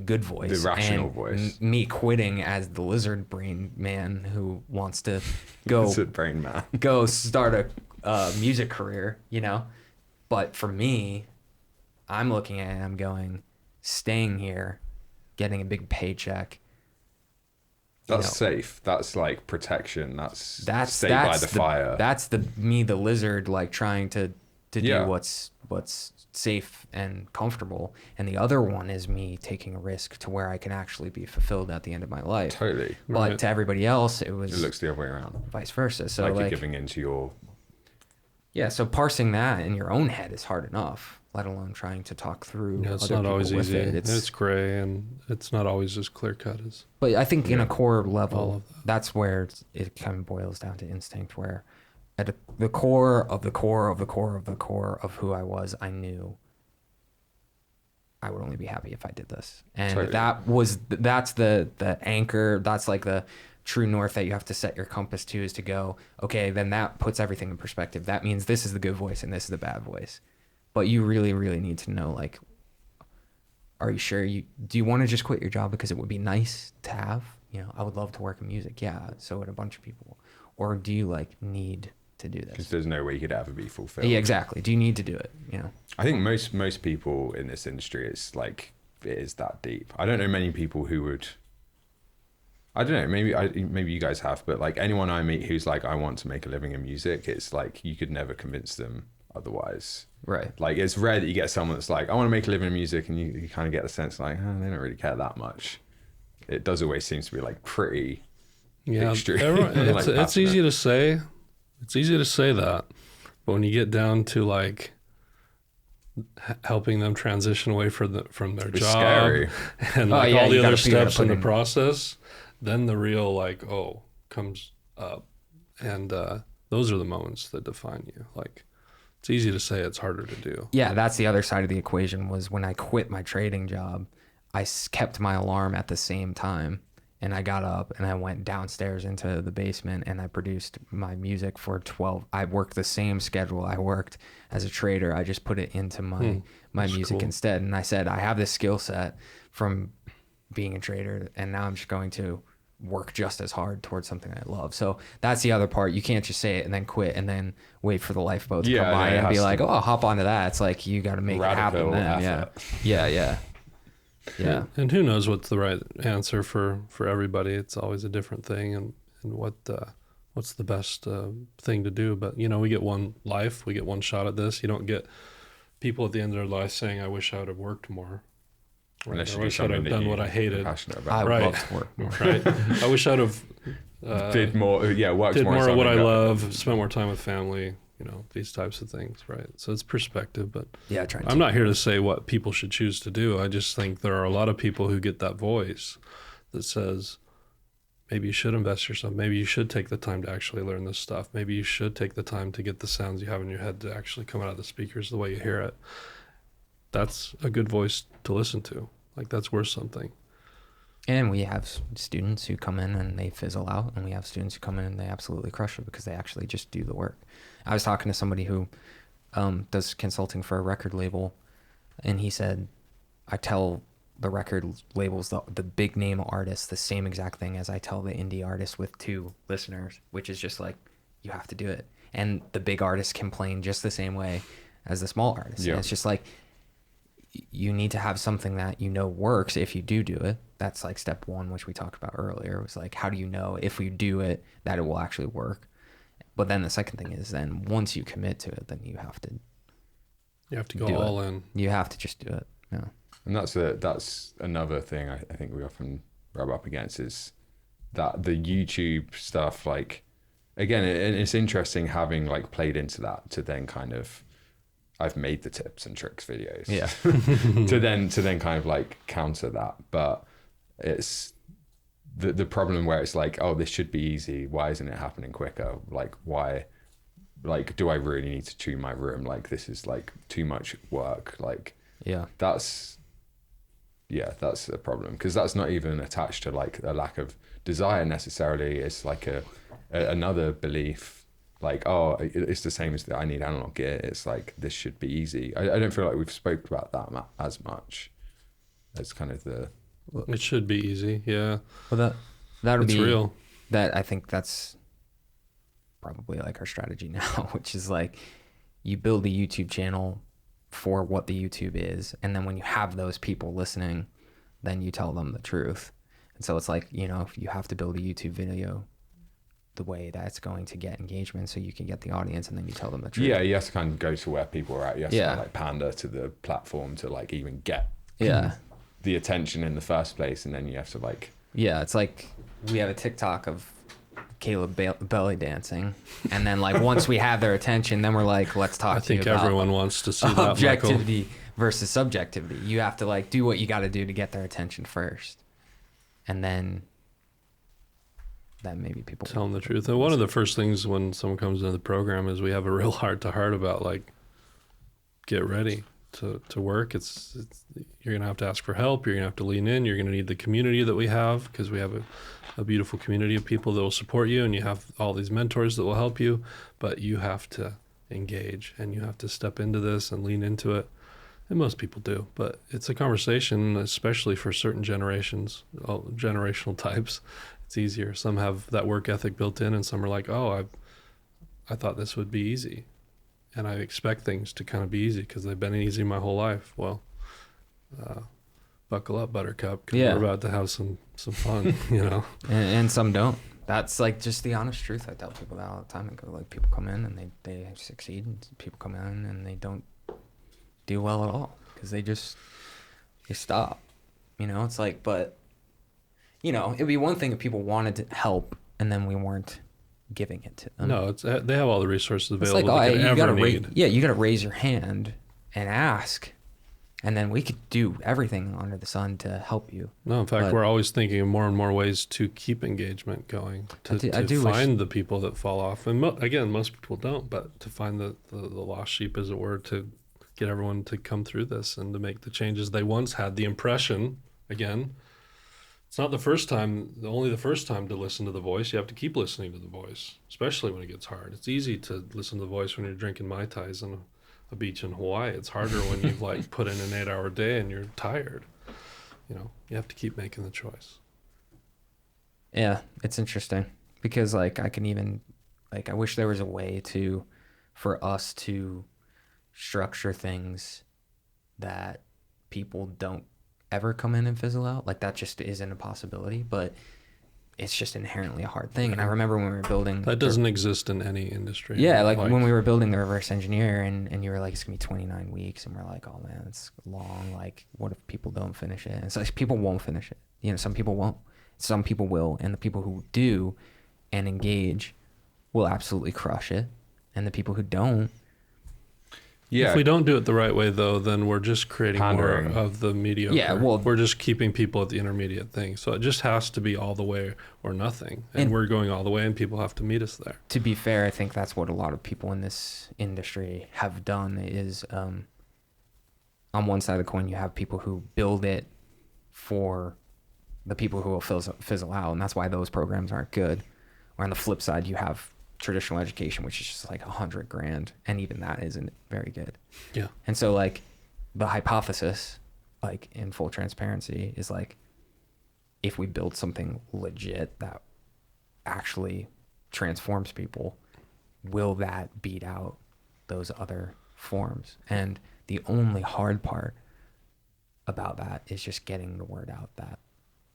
S3: good voice,
S1: the rational
S3: and
S1: voice.
S3: Me quitting as the lizard brain man who wants to go
S1: Lizard brain man.
S3: go start a music career, you know. But for me, I'm looking at it and I'm going, staying here, getting a big paycheck.
S1: That's safe. That's like protection. That's stay by
S3: that's
S1: the fire.
S3: That's the lizard, like trying to
S1: Yeah.
S3: do what's safe and comfortable. And the other one is me taking a risk to where I can actually be fulfilled at the end of my life.
S1: Totally.
S3: But
S2: Right.
S3: to everybody else, it
S1: It looks the other way around.
S3: vice versa. So
S1: Like,
S3: like
S1: you're giving into your.
S3: yeah, so parsing that in your own head is hard enough, let alone trying to talk through.
S2: Yeah, it's
S3: other
S2: not
S3: people
S2: always
S3: with
S2: easy.
S3: It.
S2: It's gray, and it's not always as clear cut as.
S3: But I think in a core
S2: All
S3: level,
S2: of that.
S3: that's where it kind of boils down to instinct, where at the core of the core of the core of the core of who I was, I knew I would only be happy if I did this. And
S1: Totally.
S3: that's the anchor. That's like the true north that you have to set your compass to, is to go, okay, then that puts everything in perspective. That means this is the good voice and this is the bad voice. But you really, really need to know, like, are you sure do you want to just quit your job because it would be nice to have? You know, I would love to work in music. Yeah, so would a bunch of people. Or do you like need to do
S1: Because
S3: this?
S1: there's no way you could ever be fulfilled.
S3: Yeah, exactly. Do you need to do it? You know,
S1: I think most people in this industry, it's like, it is that deep. I don't know many people who would. I don't know. Maybe you guys have, but like anyone I meet who's like, I want to make a living in music, it's like you could never convince them otherwise.
S3: right?
S1: Like, it's rare that you get someone that's like, I want to make a living in music, and you kind of get the sense like, oh, they don't really care that much. It does always seem to be like pretty.
S2: Yeah,
S1: extreme.
S2: everyone,
S1: Like
S2: it's easy to say. It's easy to say that, but when you get down to like helping them transition away from their
S1: It's
S2: job
S1: scary.
S2: and
S3: Oh,
S2: like
S3: yeah,
S2: all the
S3: you
S2: other
S3: gotta figure out
S2: steps in the
S3: putting-
S2: process, then the real like comes up, and those are the moments that define you. Like, it's easy to say, it's harder to do.
S3: Yeah, that's the other side of the equation. Was when I quit my trading job, I kept my alarm at the same time, and I got up and I went downstairs into the basement and I produced my music for 12. I worked the same schedule I worked as a trader. I just put it into my music
S2: cool.
S3: instead. And I said, I have this skill set from being a trader, and now I'm just going to work just as hard towards something I love. So that's the other part. You can't just say it and then quit and then wait for the lifeboat to
S1: Yeah,
S3: come by
S1: no, it
S3: and be
S1: has
S3: like,
S1: to-
S3: oh, I'll hop onto that. It's like, you got to make it happen
S1: Radical
S3: then.
S1: effort.
S3: Yeah.
S2: And who knows what's the right answer for everybody? It's always a different thing, and what's the best thing to do. But, you know, we get one life, we get one shot at this. You don't get people at the end of their life saying, I wish I would have worked more. Right?
S1: Unless
S2: I
S1: you do
S2: wish I'd have
S1: something that
S2: done
S1: you
S2: what I
S1: are
S2: hated.
S1: passionate
S3: I
S1: about.
S3: would
S2: Right.
S3: love to work more.
S2: Right? I wish I'd have
S1: Did more, worked
S2: did
S1: more.
S2: more
S1: on
S2: of what I
S1: something,
S2: love, spent more time with family, you know, these types of things, right? So it's perspective, but
S3: Yeah, trying to.
S2: I'm not here to say what people should choose to do. I just think there are a lot of people who get that voice that says, maybe you should invest yourself. Maybe you should take the time to actually learn this stuff. Maybe you should take the time to get the sounds you have in your head to actually come out of the speakers the way you hear it. That's a good voice to listen to. Like, that's worth something.
S3: And we have students who come in and they fizzle out, and we have students who come in and they absolutely crush it because they actually just do the work. I was talking to somebody who does consulting for a record label, and he said, I tell the record labels, the big name artists, the same exact thing as I tell the indie artist with 2 listeners, which is just like, you have to do it. And the big artists complain just the same way as the small artists.
S1: Yeah.
S3: And it's just like, you need to have something that you know works if you do it. That's like step 1, which we talked about earlier. It was like, how do you know if we do it that it will actually work? But then the second thing is, then once you commit to it, then you have to
S2: go
S3: do
S2: all
S3: it.
S2: in.
S3: You have to just do it. Yeah.
S1: And that's another thing I think we often rub up against, is that the YouTube stuff, like, again, it's interesting having like played into that to then kind of I've made the tips and tricks videos.
S3: Yeah.
S1: to then kind of like counter that. But it's the problem where it's like, oh, this should be easy. Why isn't it happening quicker? Like, why? Like, do I really need to tune my room? Like, this is like too much work. Like,
S3: Yeah.
S1: that's a problem, because that's not even attached to like a lack of desire necessarily. It's like another belief, like, oh, it's the same as that I need analog gear. It's like, this should be easy. I don't feel like we've spoke about that as much. That's kind of
S2: It should be easy. Yeah.
S3: Well, that'll
S2: It's
S3: be
S2: real.
S3: that. I think that's probably like our strategy now, which is like, you build a YouTube channel for what the YouTube is, and then when you have those people listening, then you tell them the truth. And so it's like, you know, if you have to build a YouTube video the way that's going to get engagement so you can get the audience, and then you tell them the truth.
S1: yeah, you have to kind of go to where people are at. You have
S3: Yeah.
S1: to like pander to the platform to like even get
S3: Yeah.
S1: the attention in the first place, and then you have to like,
S3: Yeah, it's like we have a TikTok of Caleb belly dancing, and then like once we have their attention, then we're like, let's talk
S2: I
S3: to you
S2: think
S3: about
S2: everyone wants to see that, Michael.
S3: objectivity versus subjectivity. You have to like do what you got to do to get their attention first, and then maybe people
S2: Tell them the truth. And one of the first things when someone comes into the program is we have a real heart-to-heart about like, get ready to work. It's you're gonna have to ask for help. You're gonna have to lean in. You're gonna need the community that we have, because we have a beautiful community of people that will support you, and you have all these mentors that will help you. But you have to engage, and you have to step into this and lean into it. And most people do, but it's a conversation, especially for certain generational types. It's easier. Some have that work ethic built in, and some are like, oh, I thought this would be easy, and I expect things to kind of be easy because they've been easy my whole life. Well, buckle up, Buttercup, because
S3: Yeah.
S2: we're about to have some fun, you know.
S3: and some don't. That's like just the honest truth. I tell people that all the time. I go, like, people come in and they succeed, and people come in and they don't do well at all because they stop. You know, it's like, but you know, it'd be one thing if people wanted to help and then we weren't giving it to them.
S2: No, they have all the resources
S3: It's
S2: available
S3: like,
S2: they could
S3: you
S2: ever
S3: gotta
S2: need.
S3: you gotta raise your hand and ask, and then we could do everything under the sun to help you.
S2: No, in fact,
S3: But-
S2: we're always thinking of more and more ways to keep engagement going,
S3: I do wish-
S2: find the people that fall off. And again, most people don't, but to find the lost sheep, as it were, to get everyone to come through this and to make the changes they once had. The impression, again, it's not only the first time to listen to the voice. You have to keep listening to the voice, especially when it gets hard. It's easy to listen to the voice when you're drinking Mai Tais on a beach in Hawaii. It's harder when you've like put in an 8-hour day and you're tired. You know, you have to keep making the choice.
S3: Yeah, it's interesting because like I can even like I wish there was a way for us to structure things that people don't ever come in and fizzle out. Like that just isn't a possibility, but it's just inherently a hard thing. And I remember when we were building
S2: That doesn't exist in any industry.
S3: Yeah, like when we were building the reverse engineer and you were like, it's gonna be 29 weeks, and we're like, oh man, it's long. Like, what if people don't finish it? And so people won't finish it. You know, some people won't. Some people will, and the people who do and engage will absolutely crush it. And the people who don't,
S1: yeah,
S2: If we don't do it the right way, though, then we're just creating
S1: Pandering.
S2: more of the mediocre.
S3: Yeah, well-
S2: we're just keeping people at the intermediate thing. So it just has to be all the way or nothing. And we're going all the way, and people have to meet us there.
S3: to be fair, I think that's what a lot of people in this industry have done is on one side of the coin, you have people who build it for the people who will fizzle out, and that's why those programs aren't good. Or on the flip side, you have traditional education, which is just like $100,000, and even that isn't very good.
S2: Yeah.
S3: And so like the hypothesis, like in full transparency, is like if we build something legit that actually transforms people, will that beat out those other forms? And the only hard part about that is just getting the word out that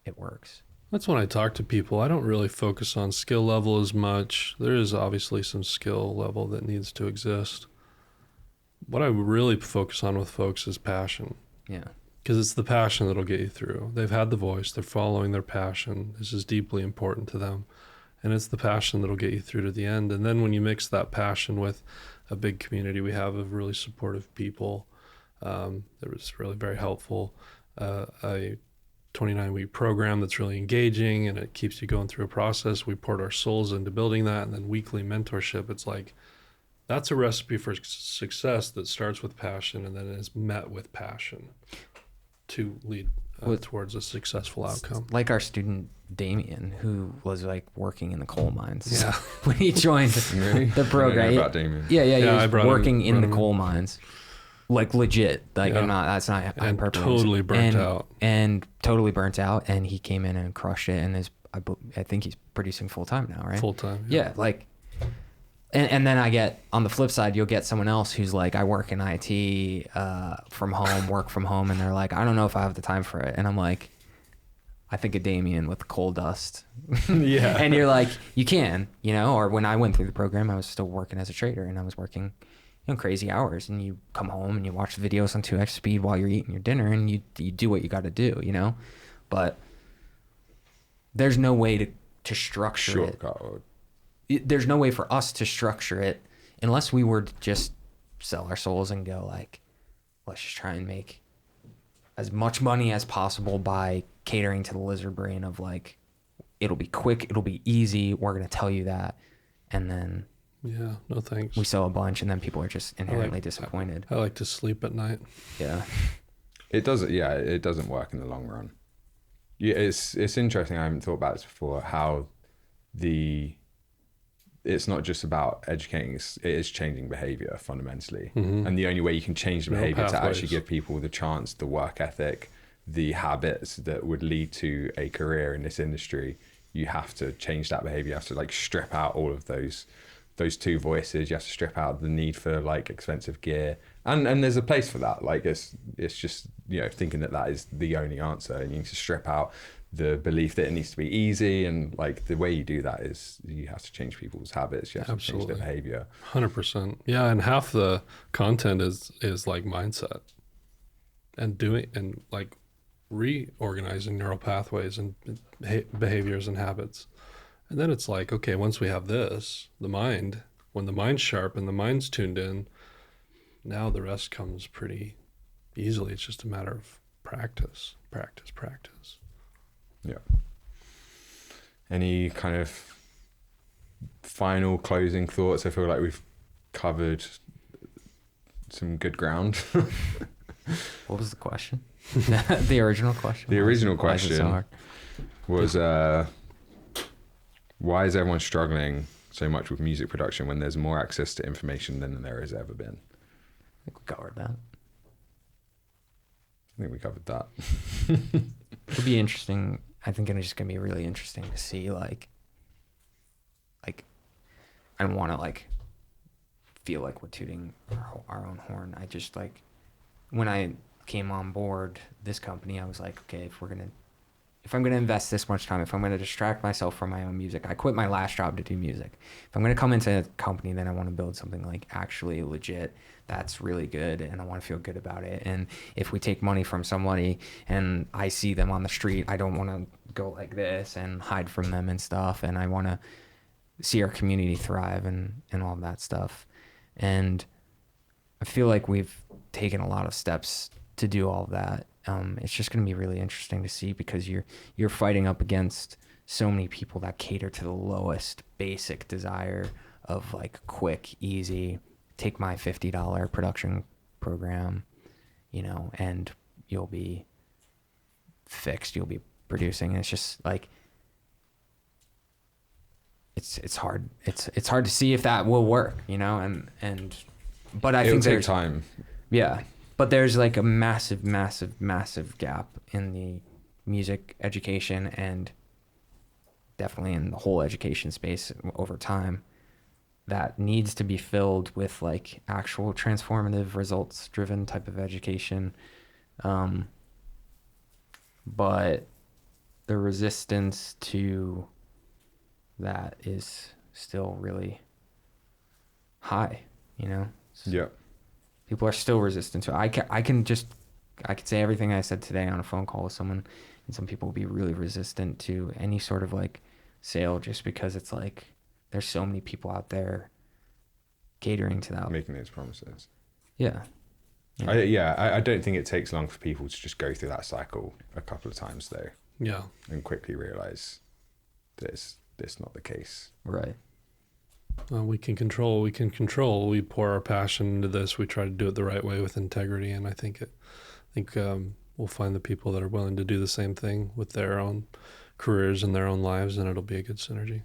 S3: it works.
S2: That's when I talk to people. I don't really focus on skill level as much. There is obviously some skill level that needs to exist. What I really focus on with folks is passion,
S3: Yeah.
S2: because it's the passion that'll get you through. They've had the voice. They're following their passion. This is deeply important to them. And it's the passion that'll get you through to the end. And then when you mix that passion with a big community we have of really supportive people. That was really very helpful. A 29-week program that's really engaging and it keeps you going through a process. We poured our souls into building that, and then weekly mentorship. It's like, that's a recipe for success that starts with passion and then is met with passion to lead towards a successful outcome.
S3: Like our student Damien, who was like working in the coal mines.
S2: Yeah.
S3: When he joined
S1: Really?
S3: the program.
S1: I don't know about Damien.
S3: Yeah, he
S2: I
S3: was
S2: brought him-
S3: working in
S2: brought
S3: the
S2: him in.
S3: coal mines. Like legit. Like
S2: Yeah.
S3: that's not
S2: And
S3: hyperbole.
S2: totally burnt out.
S3: And totally burnt out, and he came in and crushed it, and I think he's producing full time now, right?
S2: Full time.
S3: Yeah, like, and then I get, on the flip side, you'll get someone else who's like, I work in IT from home, work from home, and they're like, I don't know if I have the time for it. And I'm like, I think of Damien with the coal dust.
S2: Yeah.
S3: And you're like, you can, or when I went through the program, I was still working as a trader, and I was working, crazy hours, and you come home and you watch the videos on 2x speed while you're eating your dinner, and you do what you got to do, but there's no way to structure it.
S1: Shortcut. Or
S3: There's no way for us to structure it unless we were to just sell our souls and go like, let's just try and make as much money as possible by catering to the lizard brain of like, it'll be quick, it'll be easy, we're going to tell you that, and then
S2: Yeah. No thanks.
S3: we sell a bunch, and then people are just inherently disappointed.
S2: I like to sleep at night.
S3: Yeah.
S1: it doesn't work in the long run. Yeah, it's interesting. I haven't thought about this before. How it's not just about educating; it is changing behavior fundamentally. And the only way you can change the
S2: No
S1: behavior to actually
S2: pathways.
S1: give people the chance, the work ethic, the habits that would lead to a career in this industry, you have to change that behavior. You have to like strip out all of those two voices. You have to strip out the need for like expensive gear, and there's a place for that. Like it's just thinking that is the only answer, and you need to strip out the belief that it needs to be easy. And like the way you do that is you have to change people's habits. You have to change
S2: Absolutely.
S1: their behavior.
S2: 100%. Yeah, and half the content is like mindset and doing and like reorganizing neural pathways and behaviors and habits. And then it's like, okay, once we have this, when the mind's sharp and the mind's tuned in, now the rest comes pretty easily. It's just a matter of practice.
S1: Yeah. Any kind of final closing thoughts? I feel like we've covered some good ground.
S3: What was the question? The original question?
S1: The original
S3: Why is it so
S1: question
S3: hard?
S1: was why is everyone struggling so much with music production when there's more access to information than there has ever been?
S3: I think we covered that.
S1: I think we covered that.
S3: It'll be interesting. I think it's just gonna be really interesting to see like I don't want to like feel like we're tooting our own horn. I just like, when I came on board this company, I was like, okay, if I'm gonna invest this much time, if I'm gonna distract myself from my own music, I quit my last job to do music. If I'm gonna come into a company, then I want to build something like actually legit, that's really good, and I want to feel good about it. And if we take money from somebody and I see them on the street, I don't want to go like this and hide from them and stuff. And I want to see our community thrive and all of that stuff. And I feel like we've taken a lot of steps to do all of that. It's just going to be really interesting to see, because you're fighting up against so many people that cater to the lowest basic desire of like quick, easy, take my $50 production program, and you'll be fixed, you'll be producing. And it's just like, it's hard. It's hard to see if that will work, but I
S1: It'll
S3: think
S1: take
S3: there's
S1: time.
S3: Yeah. But there's like a massive gap in the music education, and definitely in the whole education space over time, that needs to be filled with like actual transformative, results driven type of education. But the resistance to that is still really high,
S1: Yeah.
S3: People are still resistant to it. I could say everything I said today on a phone call with someone, and some people will be really resistant to any sort of like sale, just because it's like there's so many people out there catering to that.
S1: making those promises.
S3: Yeah.
S1: I don't think it takes long for people to just go through that cycle a couple of times though,
S2: Yeah.
S1: and quickly realize that it's not the case.
S3: Right.
S2: We can control. We can control. We pour our passion into this. We try to do it the right way with integrity, and I think we'll find the people that are willing to do the same thing with their own careers and their own lives, and it'll be a good synergy.